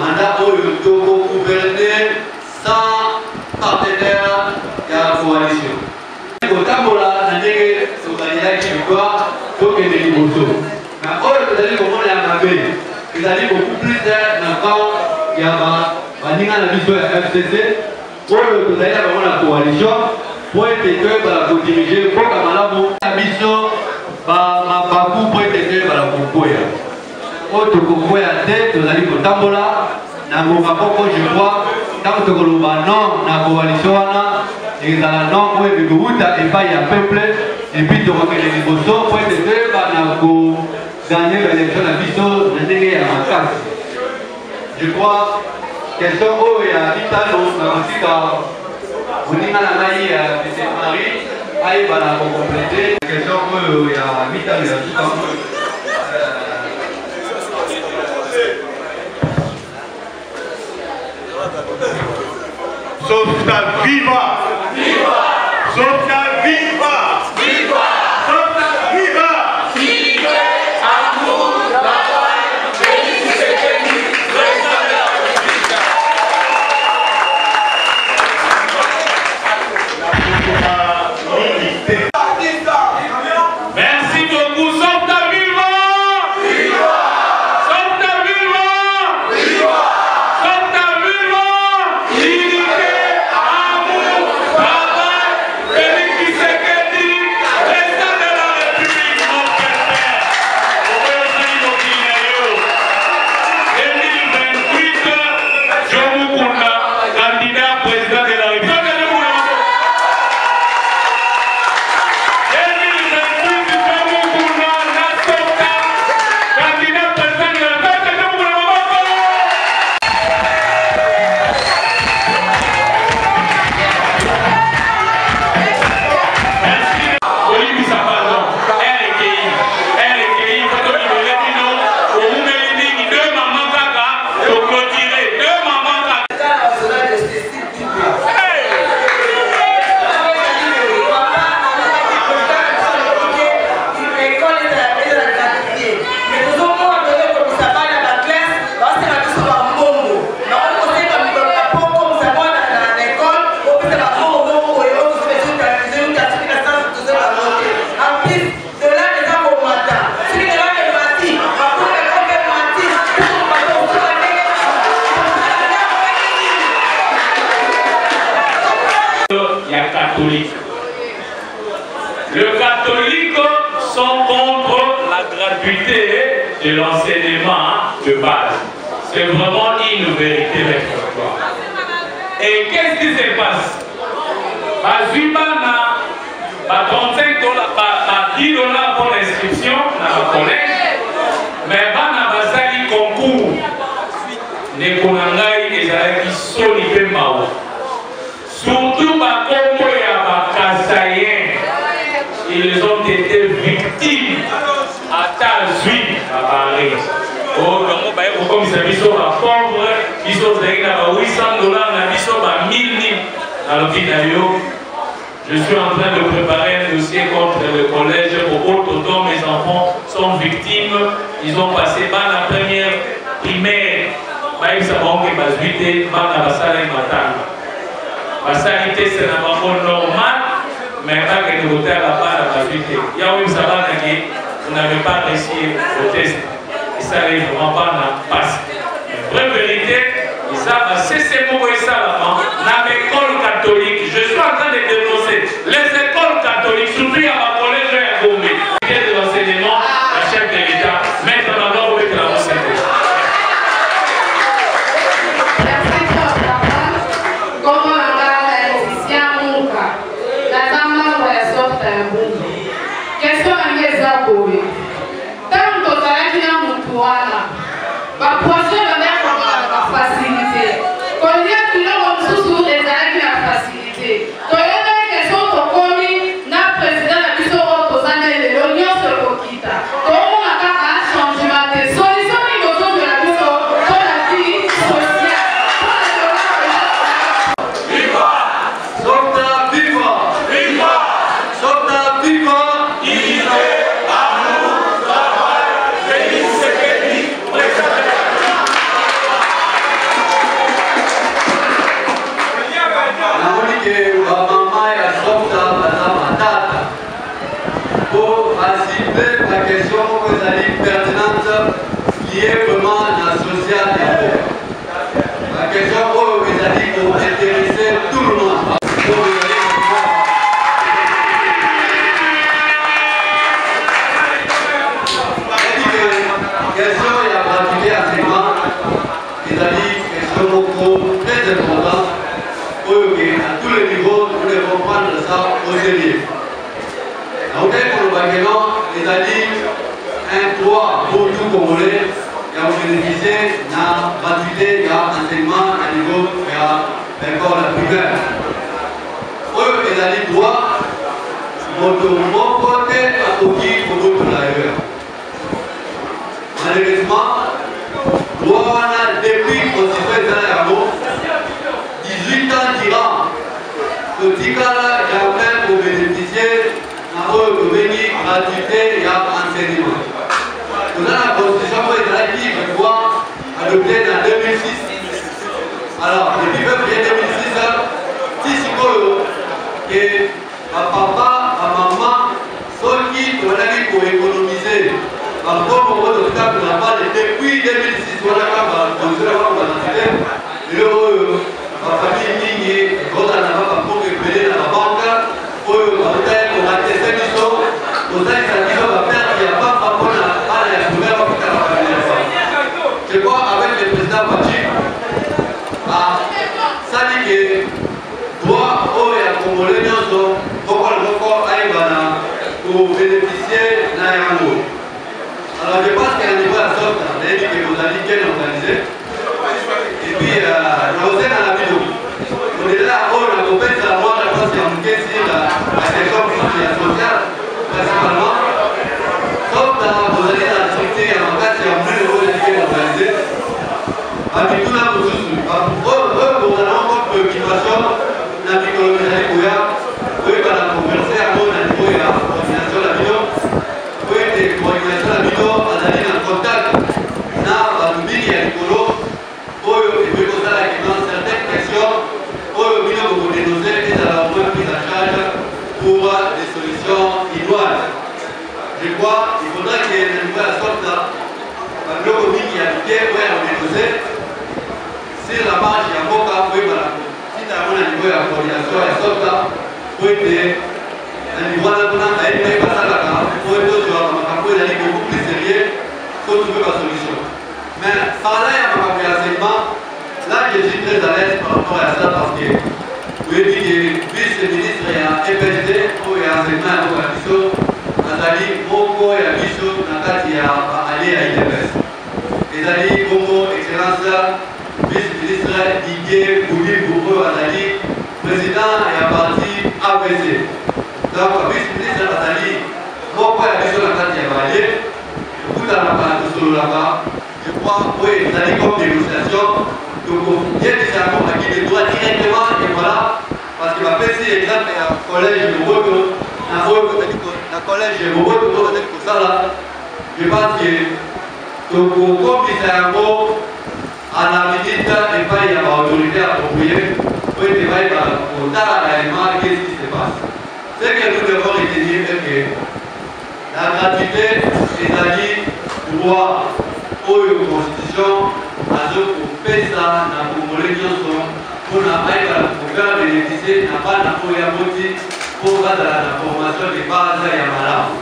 mandat où il faut gouverner sans partenaire de la coalition. Au Tambola, il y a des candidat qui victoire pour que les Liboso. Mais où vous allez comment les amaber, vous allez beaucoup plus dans le camp, il y a la mission FCC, où vous allez avoir la coalition. Pour être que diriger pour la mission pour être la Kokoya. Autre Kokoya tête, nous allons au Tambola, nous avons je crois, tant que nous avons la coalition, et nous avons et pas y a peuple, et puis nous avons les négociations pour être que gagner l'élection de la mission, je crois, question où il y a Italo, on dit à la maille de cette Marie, aïe, voilà, pour compléter. La question qu'il y a 8 ans, il y a tout un peu. Softa viva! Viva! Softa viva! Viva! Softa viva! Vive! Amour, travail, félicité, président de la République! Merci beaucoup, Softa viva! Viva! Softa viva! Viva! Softa viva! Unité, amour, travail, Félix Tshisekedi! la gratuité de l'enseignement de base. C'est vraiment une vérité réflexion. Et qu'est-ce qui se passe? Bazubana, 35 $, 10 $ pour l'inscription dans le collège, mais bana basali concours. Nekonangai ezalaki soni pe mao. Surtout bakombo ya bakasayen, ils ont été victimes à Tazui à Paris. Oh, comme ça, ils sont pauvres, ils sont à 800 $, ils sont à 1000 $. Alors, je suis en train de préparer un dossier contre le collège pour autant mes enfants sont victimes. Ils ont passé par la première primaire. Ils savent que Bazuité, Basalité, c'est un moment normal, mais quand on est à la part de Bazuité, il y a eu ça, on n'avait pas réussi au test. Et ça arrive vraiment pas dans la passe. La vraie vérité, ils savent, c'est ces mots et ça là-bas. Dans l'école catholique, je suis en train de dénoncer les écoles catholiques, surtout à ma collège à Gombe, qui est de l'enseignement, la chef de l'État, mettre en avant avec la recette. Merci, comme on a ici à Mouka, la dame va sortir un bout. Question à les abouer. Tant que tu as ma prochaine manière de la facilité. Quand il y a plus de ressources des amis la facilité. Quand il y a des questions de commis, n'a président la mission opposante de l'Union sur Kokita. Comment on a un changement de solution de la mission pour la vie sociale. Viva! Sopta viva! Viva! Sopta viva! pour anticiper la question pertinente qui est vraiment la sociale d'abord. La question pour intéresser tout le monde. Question et la pratique enseignement, c'est-à-dire question très importante pour à tous les niveaux, nous devons prendre ça au sérieux. Donc, pour le baccalauréat, c'est-à-dire un droit pour tout Congolais qui a bénéficié de la gratuité de l'enseignement à niveau de l'école primaire. Pour le droit, mon côté a oublié pour d'autres d'ailleurs. Malheureusement, droit depuis qu'on s'y fait dans 18 ans durant, le Tigala jamais pour bénéficier de venir gratuité et enseignement. Nous avons la constitution qui je crois, adoptée en 2006. Alors, depuis février 2006, si que papa, maman, ceux qui ont pour économiser, encore au monde de la balle depuis 2006, on a la famille Mingé, quand on a pour révéler la banque, pour l'hôtel, pour la tête du sol, pour ça, il va faire qu'il n'y a pas rapport à la première hôpital à la famille. Je crois avec le président Pachi, ça dit que toi, oh, et à Congolais, pourquoi le record aille pour bénéficier de l'aéroport. Alors je pense qu'à un niveau à sorte, on a dit que vous avez bien organisé. Et puis, on est dans la vidéo. On est là, on a compris que la loi, la France, il y a une question de la question sociale, principalement. Sauf que vous allez dans la structure, en fait, il y a plus de rôle qui est organisé. Avec tout là, vous avez encore préoccupation, la micro-organisation, vous avez la conversation, à niveau de la coordination de la vidéo, vous avez des coordinations de la vidéo, on a dit en contact, là, on a dit qu'il y a du boulot. Et puis comme ça, dans certaines questions, pour vous dénoncer et à la prise en charge pour des solutions idoines. Je crois qu'il faudra qu'il y ait un niveau à sorte là, le commis qui a été dénoncé, si la marche est encore là, si tu as un niveau de coordination à sorte là, pour être un niveau de la pour être beaucoup plus que vice-ministre ya EPSD oyo ya enseignement ya mboka biso azali moko ya biso na kati ya baalie ya IDPS. Ezali bongo excellence vice-ministre Didier Boulibu oyo azali président ya parti ABC. Donc vice-ministre azali moko ya biso na kati ya baalie ekutanaka tosololaka je crois oyo ezali comme négociation tokobiyebisa yango makili droit directement et voilà parce que bapesi exemple ya collège Moboto na collège Moboto oyo tozali kosala je pense que tokokomisa yango à la minute epai ya baautorité appropriée po ete bayeba kotala réellement qu'est-ce qui se passe. Ce que nous devons retenir est que la gratuité ezali droit oyo constitution azokopesa na congolais nyonso mpona ayebala kokoka bénéficie na bana oyo ya boti mpo bazala na formation de base ya malamu.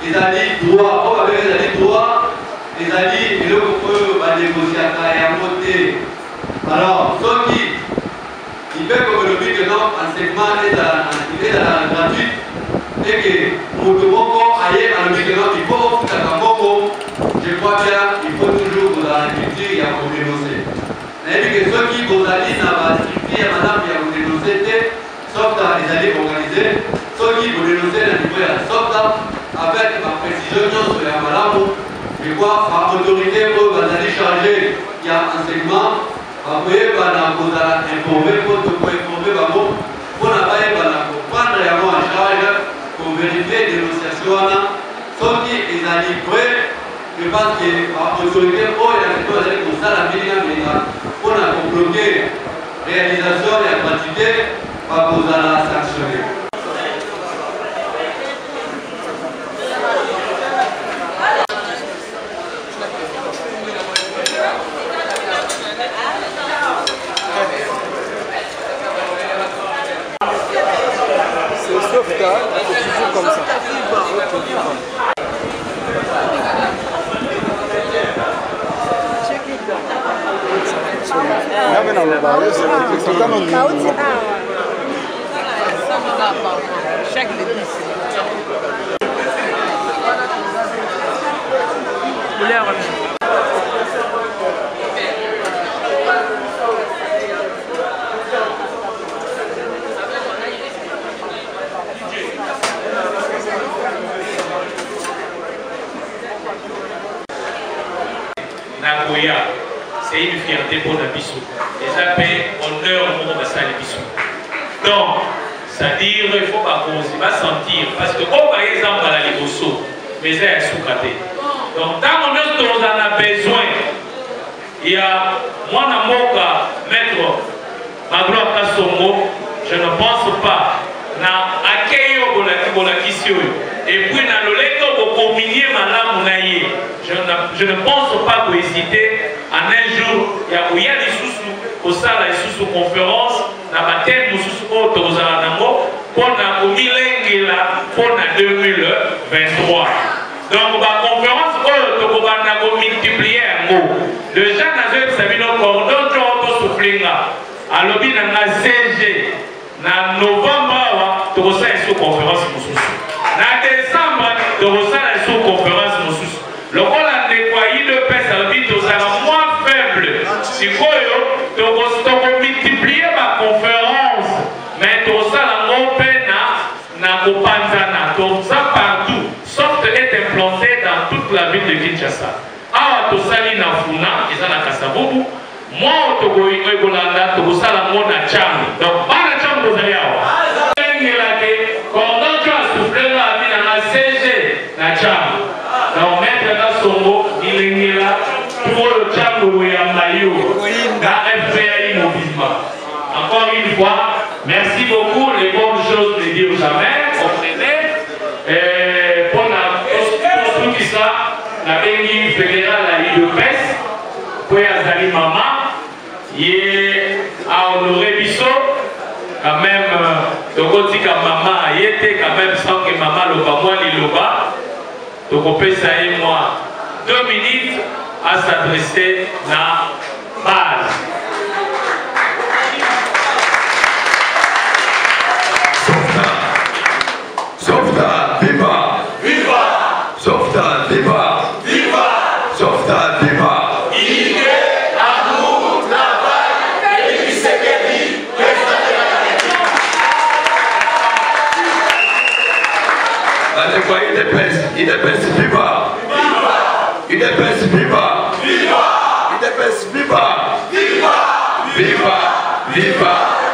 Ezali droit oyo babenge ezali droit ezali eloko oyo banégociaka yango te. Alors soki ibeko elobi ke non enseignement ezala gratuite et que moto moko aye alobi ke non il faut ofutaka mbongo, je crois bien il faut toujours kozala na culture ya kodénoncer. nayebi ke soki bozali na bastructure ya malamu ya kodénonce te softa ezali organisé soki bodénonce na niveau ya softa avec baprécision nyonso ya malamu je crois baautorité oyo bazali chargé ya enseignement bakoyebana kozala informé mpo tokoinforme bango mpona bayebana koprendre yango en charge kovérifie dénonciation wana soki ezali vrai. Je pense que l'autorité oyo ya sikoyo ezali kosala milinga milinga mpona kobloke réalisation ya gratuité bakozala sanctionné. C'est sauf cas, c'est toujours comme ça. Nagoya, c'est une fierté pour la Bissou. Et ça fait honneur au monde de ça, les Bissou. Donc, c'est-à-dire, il faut pas qu'on va sentir, parce que, par exemple, à la Liboso, mais c'est un sous-caté. Donc, tant qu'on en a besoin, il y a, moi, dans mon cas, maître Maglo Kasongo, je ne pense pas, na accueillir la question. Et puis, dans le leto, pour combiner ma lame, je ne pense pas pour hésiter en un jour, il y a des sous au sein de la sous-conférence, dans ma tête, nous sous-conférence, pour la 2023. Donc, la conférence, on va multiplier un mot. Le Jean Nazareth Sabino Cordon, tu as soufflé là. À l'objet de la CG, en novembre, tu as une sous-conférence. En décembre, tu as une sous-conférence. Le rôle de nettoyer de paix, ça veut dire que c'est moins faible. Si tu as multiplié ma conférence, mais tu as ça partout, sauf être implanté dans toute la ville de Kinshasa. Awa to sali na Funa, ils ont la Kasabobu. Moi, to go Golanda, to go Salamona Cham. Donc, Bana Cham Rosalia. Quand tu as soufflé la vie dans la CG, na Cham. Donc, mettre la Songo, il est là, pour le Cham de Weyamayo, dans FPA Immobilement. Encore une fois, merci beaucoup, les bonnes choses ne dire jamais, comprenez. Pour tout ça, la Bengi fédérale à l'IDPS, pour Azali Mama, il a honoré Bissot, quand même, de Gotika Mama, il était quand même sans que Mama le Bamoua Liloba, donc on peut ça et moi 2 minutes à s'adresser à la base. UDPS viva! UDPS viva! UDPS viva! Viva!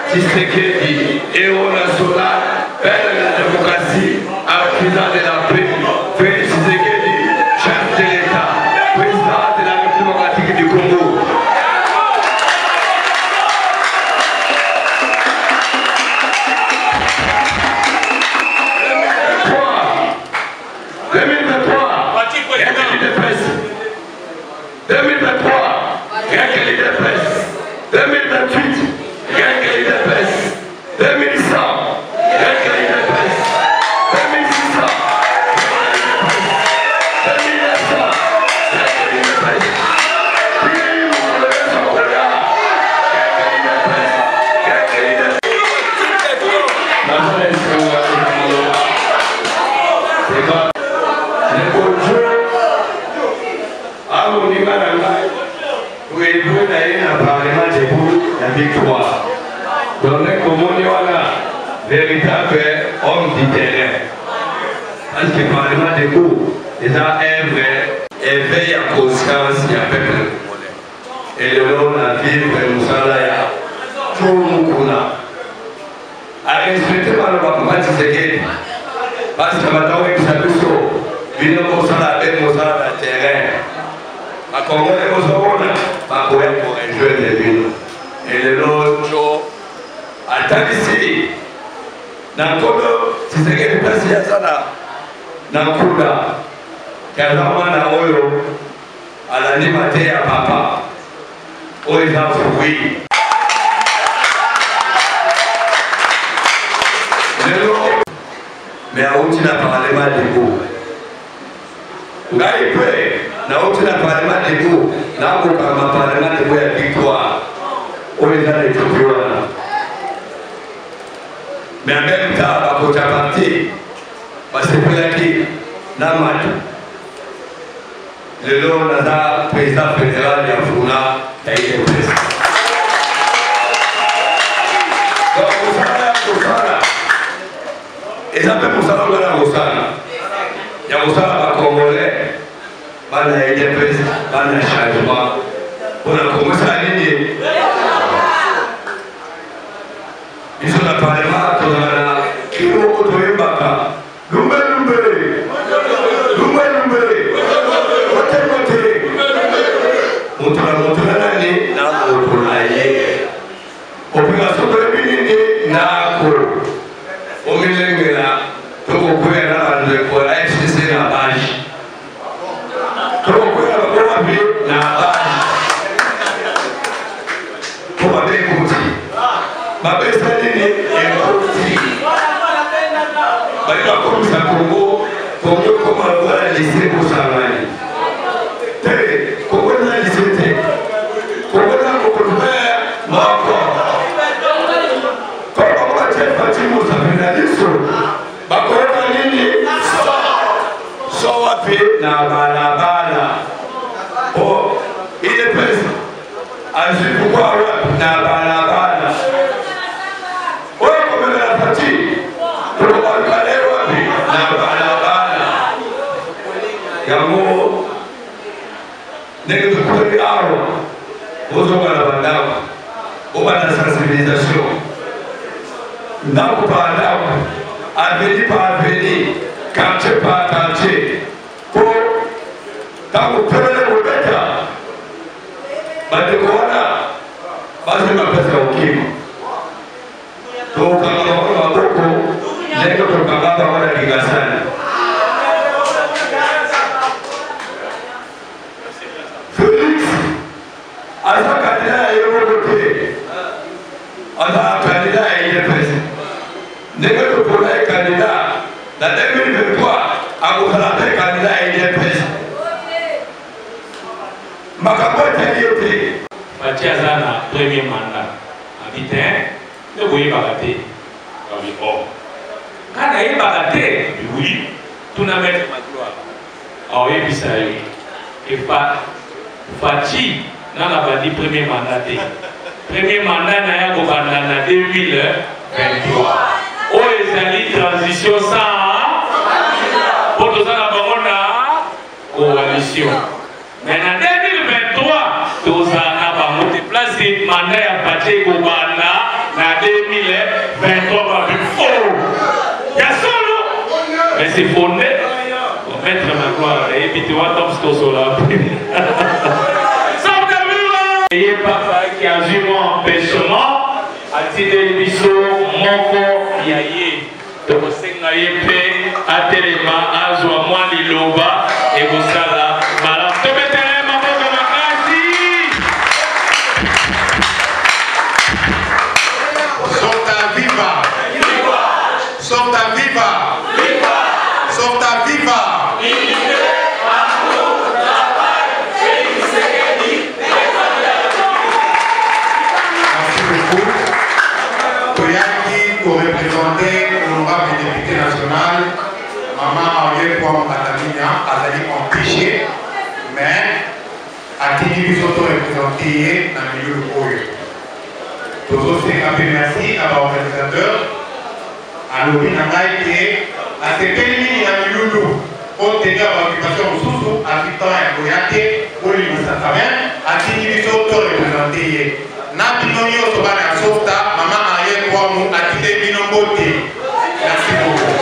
Tshisekedi, héros national, père de la démocratie, artisan de la paix. Félix Tshisekedi, chef de l'État, président de la République démocratique du Congo. Véritable homme du terrain. Parce que le Parlement de Gou, les gens éveillent à conscience, il y a peuple congolais. Et le long de la ville, nous sommes là, tout le monde a respecté par le Parlement de Tshisekedi. Parce que maintenant, il s'agit de ça. Il y a un terrain. Ma Congo est au Zona, ma Congo est pour un jeu de ville. Et le long, attendez ici. Nakodo Tshisekedi pasi ya sana nakuda kazama na oyo alanima te ya papa oyo eza fui lelo me auti na parlement de Gou ngai pe na auti na parlement de Gou nakokama parlement de Gou ya victoire oyo eza na Ethiopie wana. Mais en même temps, à côté parti, parce que pour la qui n'a pas le long de président fédéral de Afrouna a été président. Donc, vous savez, et ça fait pour ça qu'on a Rossana. Il y a Rossana à Congolais, il a été président, il a un changement. On a commencé à aligner. Ils sont à Parlement. Premier mandat, habitant, ne voyez pas rater. Quand il y a raté, oui, tout n'a pas de gloire. Alors, il y a ça, et pas Fati, n'a pas dit premier mandat. Premier mandat, n'a pas dit 2023. Oh, les alliés transition sans. Pour tout ça, mission. Mais en 2023, tous en avons déplacé mandat à Paté Gobana en 2023. Il y a solo. Mais c'est fondé. On va mettre ma gloire. Et puis tu vois, Tom Stosola. Et papa qui a vu mon empêchement, a dit de biso, moko, yaye. Donc, c'est un épée, à Téléma, à Joamoi, Liloba, et Gosala, Malam. Tu me télé, maman, de ma case. Sorta viva! Sorta viva! Sorta viva! Pour représenter l'honorable député national, Maman Ariel Kouam Atamina, Azali empêché, mais à qui nous auto-représentés dans le milieu de Koyo. Tous aussi, merci à l'organisateur, à l'Obinangaïté, à ces pays dans le milieu de pour tenir l'occupation de Soussou, à Victor et Koyate, pour l'Université, à qui nous auto-représentés. Nabinoyo Sobana Softa, Maman Ariel Kouamou, Atide Binombote. Merci beaucoup.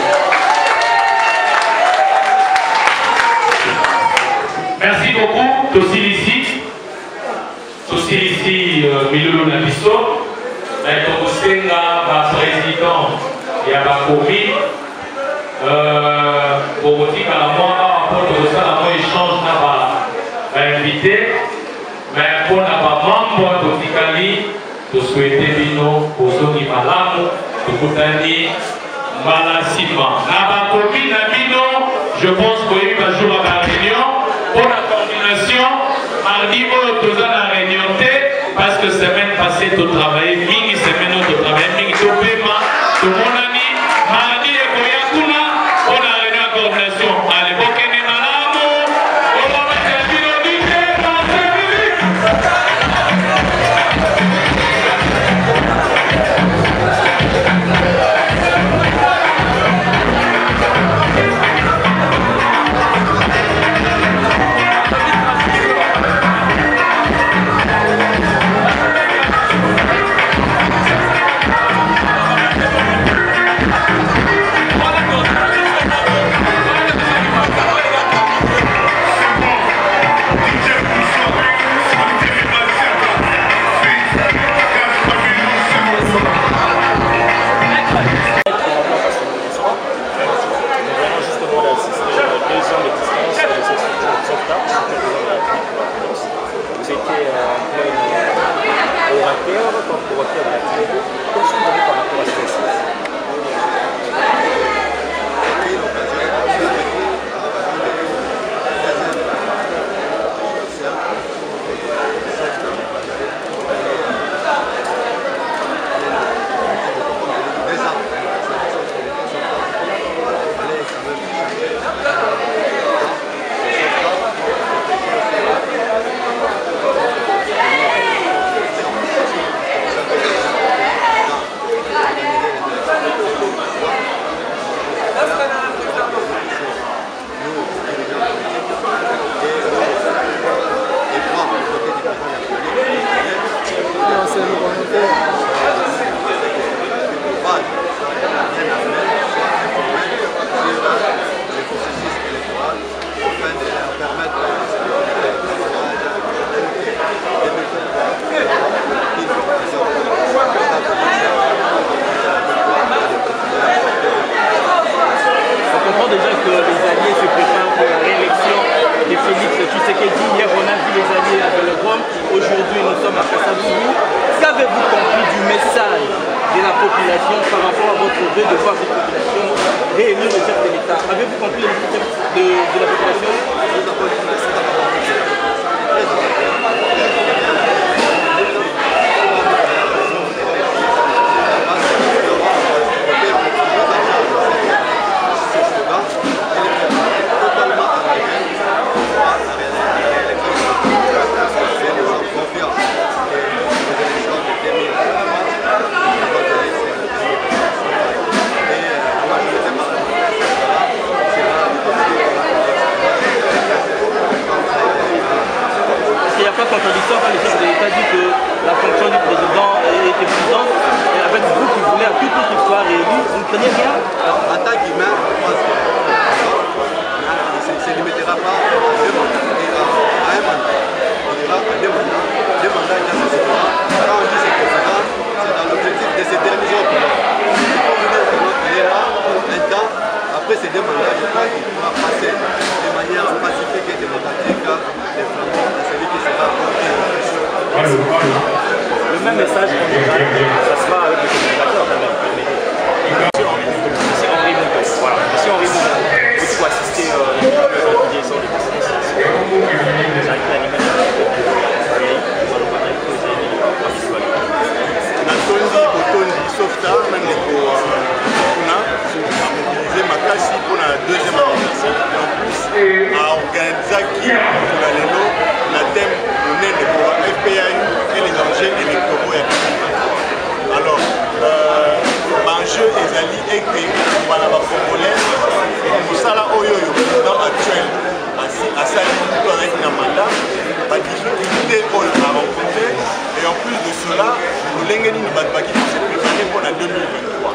Merci beaucoup, Tossi ici, Milolo Nabiso, mais Tokosenga, ma président, et à ma commis, pour dire qu'à la moindre, pour ça, la moindre échange n'a pas invité. Mais pour la membre de Tikali, de souhaiter Bino, pour ceux qui malamu, de Koutani, Malasima. N'a pas commis, je pense qu'il va jouer à la réunion pour la coordination. Mardi, tous à la réunion, parce que semaine passée, tu travaillais, mini semaine, tu travaillais, mini tu paiement, tout le monde a dit, mardi, et Koyakuna, pour la réunion de coordination. Allez, Bokene Malamu, on va mettre la vidéo du thé, a dit que la fonction du président était présente, et avec vous qui voulez à tout prix qu'il soit réélu, vous ne craignez rien? En tant qu'humain, je pense que ça ne se limitera pas à 2 mandats et à 1 mandat. On ira à 2 mandats. 2 mandats, déjà, ça suffira. Quand on dit c'est président, c'est dans l'objectif de s'éterniser au pouvoir. Il est là pour un temps. Après ces 2 mandats, je crois qu'il pourra passer de manière pacifique et démocratique les flambeaux à celui qui sera porté. Le même message qu'on ça sera avec les communicateurs quand même. Monsieur Henri Montès, voilà. Monsieur Henri Montès, vous assistez à la liaison de business. J'arrive à animer natondi botondi softa mandeko kuna amobilize makasi mpona 2e anniversaire et en plus aorganisaki na lelo na thème monene pour FPAU et les enjeux électoraux ya 2023. Alors banjeu ezali ete bana bacongolais mosala oyo oyo président actuel asali mutu azalaki na mandat badifficulté oyo arencontré et en plus de cela lolenge nini bato baki kose prépare mpona 2023.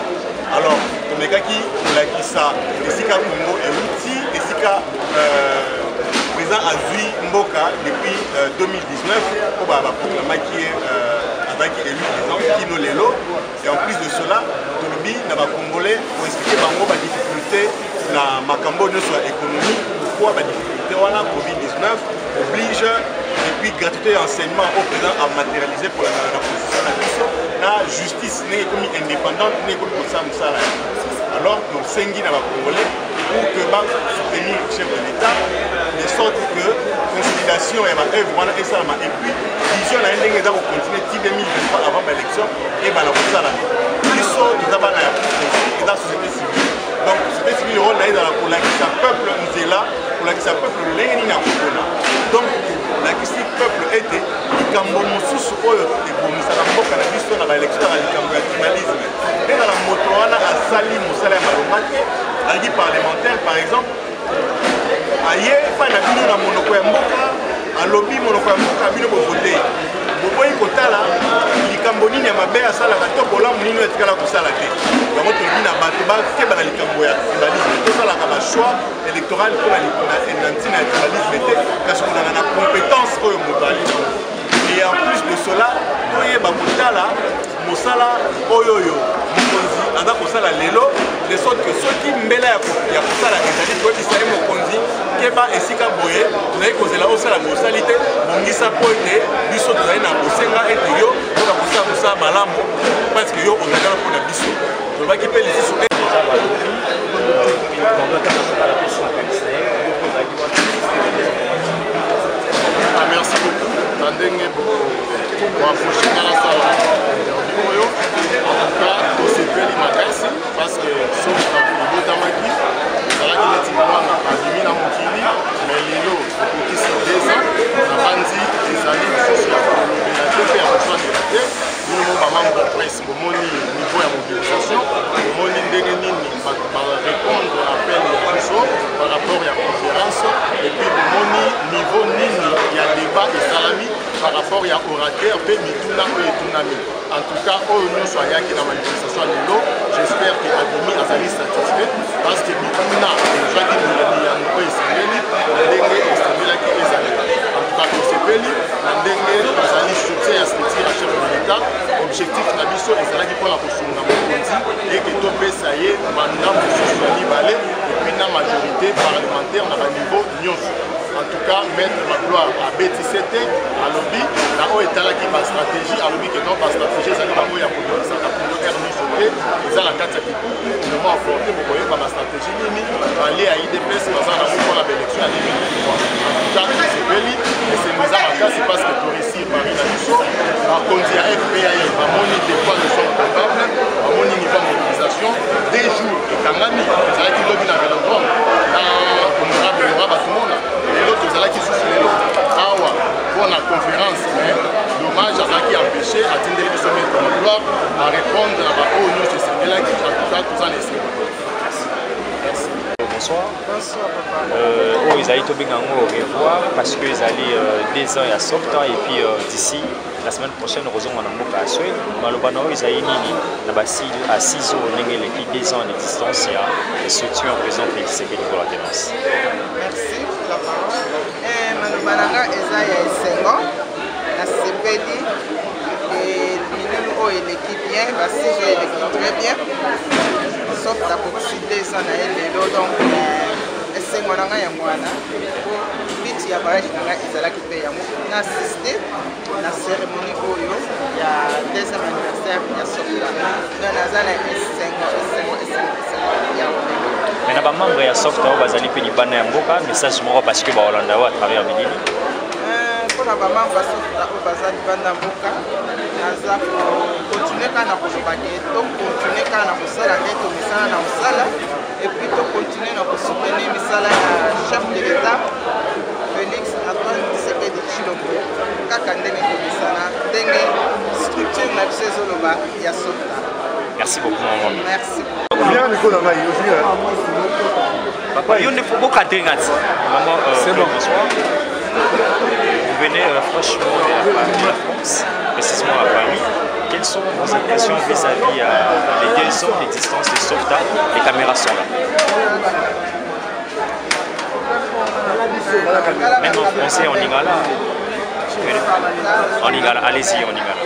Alors tomekaki kolakisa esika Congo euti esika président azwi mboka depuis 2019 po baproclamaki ye azalaki élu président kino lelo. Et en plus de cela tolobi na bacongolais pour expliquer bango badifficulté na makambo nyonso ya économie pourquoi badifficulté wana Covid-19 oblige depuis gratuité et enseignement au président à matérialiser pour la position na biso na justice ndenge ekomi indépendante ndenge ekomi kosala mosala ya alors tosengi na bacongolais pour que basoutenir chef de l'état de sorte que consolidation ya baœuvre wana esalama et puis vision na ye ndenge eza kocontinue ti 2023 avant baélection ebana kosalama biso toza bana ya eza société civile donc société civile rôle na ye ezala kolakisa peuple nzela kolakisa peuple lolenge nini akokona donc lakisi peuple ete likambo mosusu oyo ebomisaka mboka na biso na baélection na likambo ya tribalisme nde na moto wana asali mosala ya malonga te aliki parlementaire par exemple aye epai na bino na monoko ya mboka alobi monoko ya mboka bino bovote boboyi kotala likambo nini ya mabe asalaka to bolamu nini oyo etikala kosala te yango tolobi na bato bakeba na likambo ya tribalisme tosalaka bashoi électoral mpona ntina ya tribalisme te kasi kolanda na compétence oyo moto ali nango et en plus de cela toyeba kotala mosala oyo oyo mokonzi aza kosala lelo de sorte que soki mbela ya kosala ezali koyebisa ye mokonzi keba esika boye tozali kozela osala mosali te bongisa po ete biso tozali na kosenga ete yo oka kosala mosala malamu parce que yo ozali wana mpona biso tolobaki mpe lisusu merci beaucoup tandenge boapproche na la sala oyo en tout cas tosepeli makasi parce que soki obotamaki ezalaki neti mwana abimi na mokili mais lelo okokisi 2 ans na bandi ezali lisusu ya kolobela te mpe ya kofandela te bino bamambre ya presse bomoni niveau ya mobilisation bomoni ndenge nini barépondre appel ya biso par rapport ya conférence et puis bomoni niveau nini ya débat esalami par rapport ya orateur mpe mituna oyo etunami en tout cas oyo nyonso ayaki na manifestation ya lelo j'espère que abimi azali satisfait parce que mituna ezwaki miliyano oyo esengeli na ndenge esengeli ezalaka en tout cas tosepeli na ndenge tozali soutien ya structure ya chef de l'état objectif na biso ezalaki mpona kosunga mokonzi eke topesa ye manda mosusu ya mibale epuis na majorité parlementaire na baniveau nyonso en tout cas maître Magloire abetisi te alobi na oyo etalaki bastratégie alobi ke non bastratégie ezali bango ya kodomisaka puno aire nyonso te eza na kati ya kikuku moma aporte bokoyeba bastratégie nini bale ya idps baza na mpona baélection ya 2023 en tout cas tosepeli esengiza makasi parce que toréussir pari na biso bakonzi ya FPAE bamoni de quoi nous sommes capables bamoni niveau ya mobilisation 2 jours ekangami ezalaki lobi na velodrome na honorable lora batumona lelo tozalaki susu lelo awa mpona conférence mais dommage azalaki empêché atindeli biso maître Magloire à répondre na baoyo nyonso esengelaki en tout cas toza na esengo. Bonsoir. Bonsoir papa. ils allaient tomber au revoir parce qu'ils allaient 2 ans à Softa et puis d'ici la semaine prochaine, nous allons à Suède. Malobano, ils allaient à 6 ans, qui 2 ans d'existence et soutien au président Félix Tshisekedi pour la défense. Merci pour la parole. Malobananga Esaïa Essengo, la CPD, et nous l'équipe bien, si je l'équipe très bien, sauf la possibilité de l'élo, donc Essengo Nanga Yamwana, pour vite y avoir Ezala qui paye on a assisté à la cérémonie Oyo, il y a 2e anniversaire, il y a Softa. Donc Nazana Essengo, mais les membres de Softa vont aller payer des mboka, message parce que les Hollandais à travers Médini. Pour les membres de Softa, ils vont aller payer des mboka. Nous allons continuer à continuer et puis continuer à soutenir le chef de l'État, Félix Antoine Tshisekedi Tshilombo. Structure de la Softa. Merci beaucoup, maman. Merci. Bien, Nicolas Maï, aussi. Papa, il faut beaucoup de maman, c'est bon. Bonsoir. Vous venez franchement de la France, précisément à Paris. Quelles sont vos impressions vis-à-vis des 2 ans d'existence de Softa? Les caméras sont là. Même en français, en lingala. En lingala, allez-y, en lingala.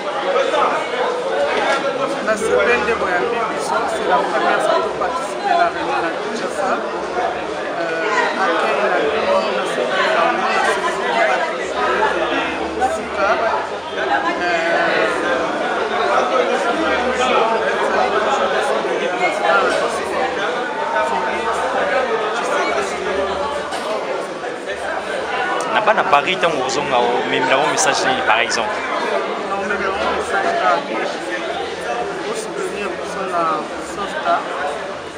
La semaine de Moyambi, c'est la première fois que je participe à la réunion de Kinshasa. Accueil la réunion de la semaine n'a pas à Paris tant aux hommes même là un message par exemple.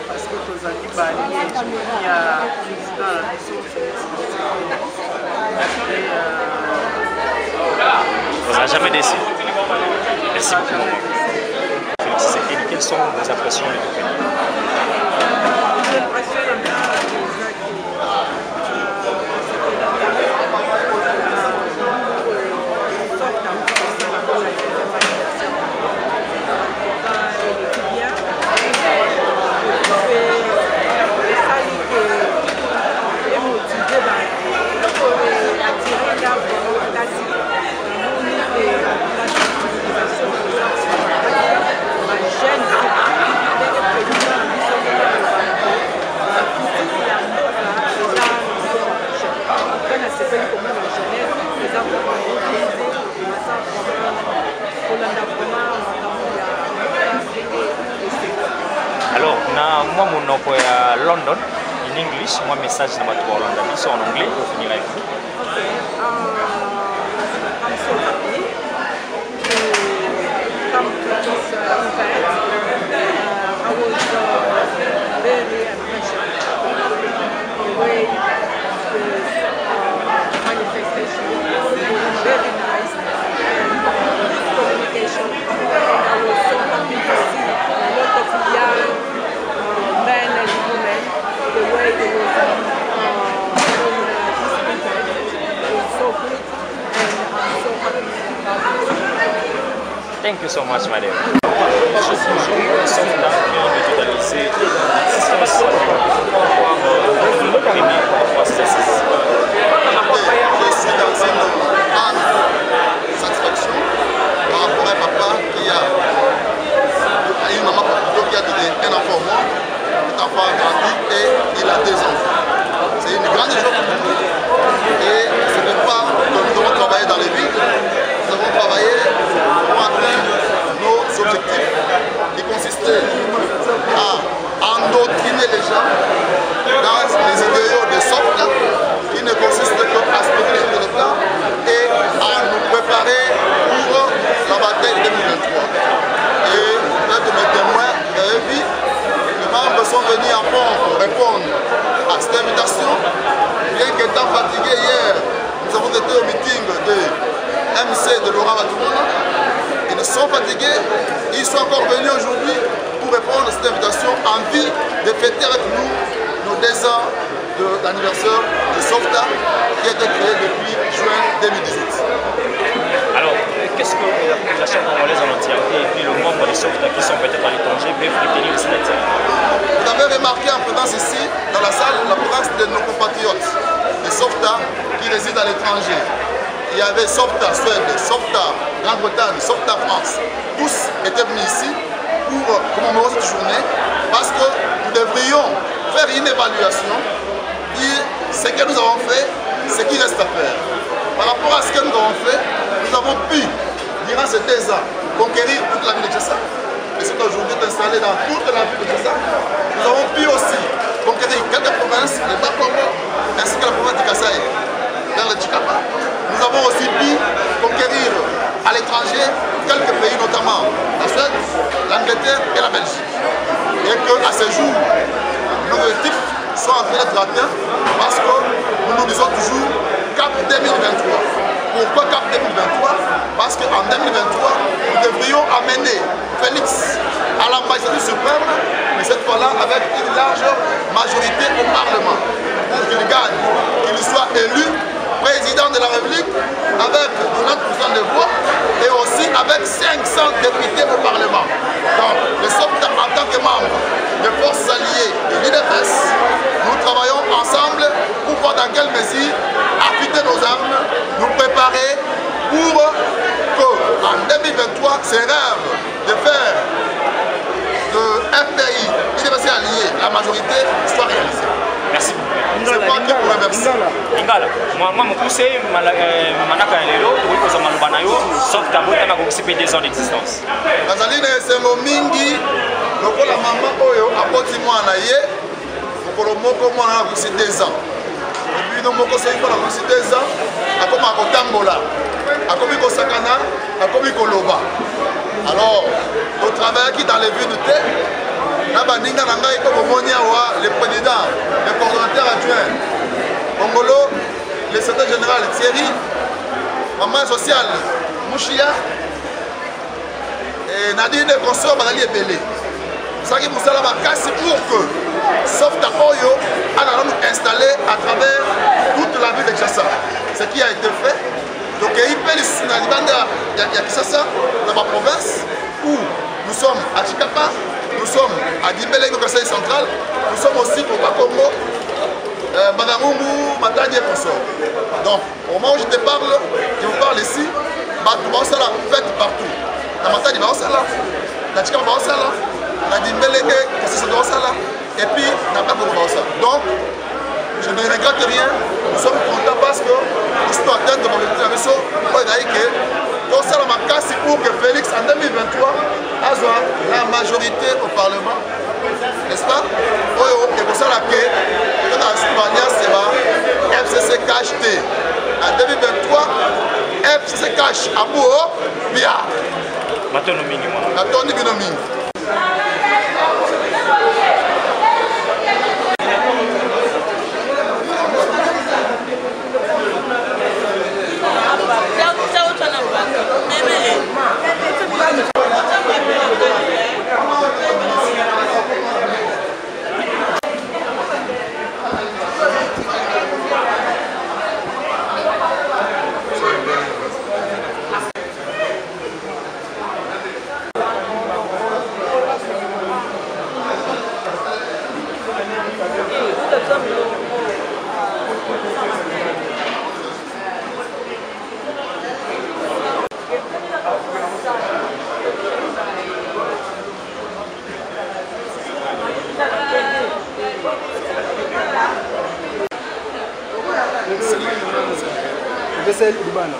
Parce que tous les Libanais, il y a président de la mission vous n'avez jamais déçu. Merci beaucoup. Félix Tshisekedi, quelles sont vos impressions de tout pays? Alors, moi, mon nom est London, en English, moi, message dans votre Hollande, ils sont en anglais, pour finir avec vous. I'm so happy to come to this event. I was very impressed the way this manifestation was very nice and communication. And I was so happy to see a lot of young men and women, the way they were doing this event. It was so good. Thank you so much, madame. Softa vient de totaliser l'existence de premier processus. Je suis dans une grande satisfaction par rapport à un papa qui a une maman qui a donné un enfant au monde. Cet enfant a grandi et il a 2 enfants. C'est une grande joie pour nous. Et ce n'est pas que nous devons travailler dans les villes. Nous avons travaillé pour atteindre nos objectifs qui consistaient à endoctriner les gens dans les idéaux de Softa qui ne consistent qu'à structurer le plan et à nous préparer pour la bataille 2023. Et peut-être mes témoins avaient vu, les membres sont venus en pompe répondre à cette invitation, bien qu'étant fatigués hier, nous avons été au meeting de MC de Laurent Batoumona. Ils sont fatigués, ils sont encore venus aujourd'hui pour répondre à cette invitation en vue de fêter avec nous nos 2 ans de l'anniversaire de SOFTA qui a été créé depuis juin 2018. Alors, qu'est-ce que la population congolaise en entièreté et puis le membre des SOFTA qui sont peut-être à l'étranger peuvent retenir de cette activité? Vous avez remarqué en présence ici, dans la salle, la présence de nos compatriotes, des SOFTA qui résident à l'étranger. Il y avait SOFTA Suède, SOFTA Grande-Bretagne, SOFTA France. Tous étaient venus ici pour commémorer cette journée parce que nous devrions faire une évaluation, dire ce que nous avons fait, ce qui reste à faire. Par rapport à ce que nous avons fait, nous avons pu, durant ces 2 ans, conquérir toute la ville de Tchassa. Et c'est aujourd'hui installé dans toute la ville de Tchassa. Nous avons pu aussi conquérir quelques provinces, le Bas-Congo, ainsi que la province de Kasaï, vers le Tchikapa. Nous avons aussi pu conquérir à l'étranger quelques pays, notamment la Suède, l'Angleterre et la Belgique. Et qu'à ce jour, nos objectifs sont en train d'être atteints parce que nous nous disons toujours CAP 2023. Pourquoi CAP 2023? Parce qu'en 2023, nous devrions amener Félix à la magistrature suprême, mais cette fois-là avec une large majorité au Parlement, pour qu'il gagne, qu'il soit élu président de la République avec 90% des voix et aussi avec 500 députés au Parlement. Donc, le SOFTA en tant que membre des forces alliées de l'UDPS, nous travaillons ensemble pour voir dans quelle mesure affûter nos armes, nous préparer pour qu'en 2023, ces rêves de faire de FPI, l'UDPS allié, la majorité, soient réalisés. Merci beaucoup. C'est moi qui vous remercie. Lingala, moi mon poussé, manaka lelo, oui koza maloba na yo, sauf d'abord tanga ko sipe 2 ans d'existence. Nazali na esengo mingi lokola mama oyo apoti mwana ye, mokolo moko mwana na kusi 2 ans. Et puis no moko soki mwana kusi 2 ans, akoma kotambola, akomi kosakana, akomi koloba. Alors, nous travaillons dans les villes de thé. Nabaninga Nanga et le président, le coordonnateur adjoint, Congolo, le secrétaire général Thierry, maman sociale Mouchia, et Nadine de Consort Badali et Belé. Ça qui vous a casse pour que SOFTA Oyo a nous installé à travers toute la ville de Tchassa. Ce qui a été fait. Donc il peut il y a Kissassa, dans ma province, où nous sommes à Tchikapa, nous sommes à Dimbélé, au Conseil central, nous sommes aussi au Bas-Congo, Bangarungu, Matadi et Consort. Donc au moment où je te parle, je vous parle ici, Batou la fête partout. Dans Matadi, dans Tchikapa, dans Dimbélé, et puis dans Bas-Congo. Donc je ne regrette rien, nous sommes contents parce que l'histoire atteinte de mon objectif pour que Félix en 2023 ait la majorité au Parlement, n'est-ce pas? Et pour ça, FCC Cash T. En 2023, FCC Cash à Bourg, bien. Maintenant, minimum. Vessel Urbana.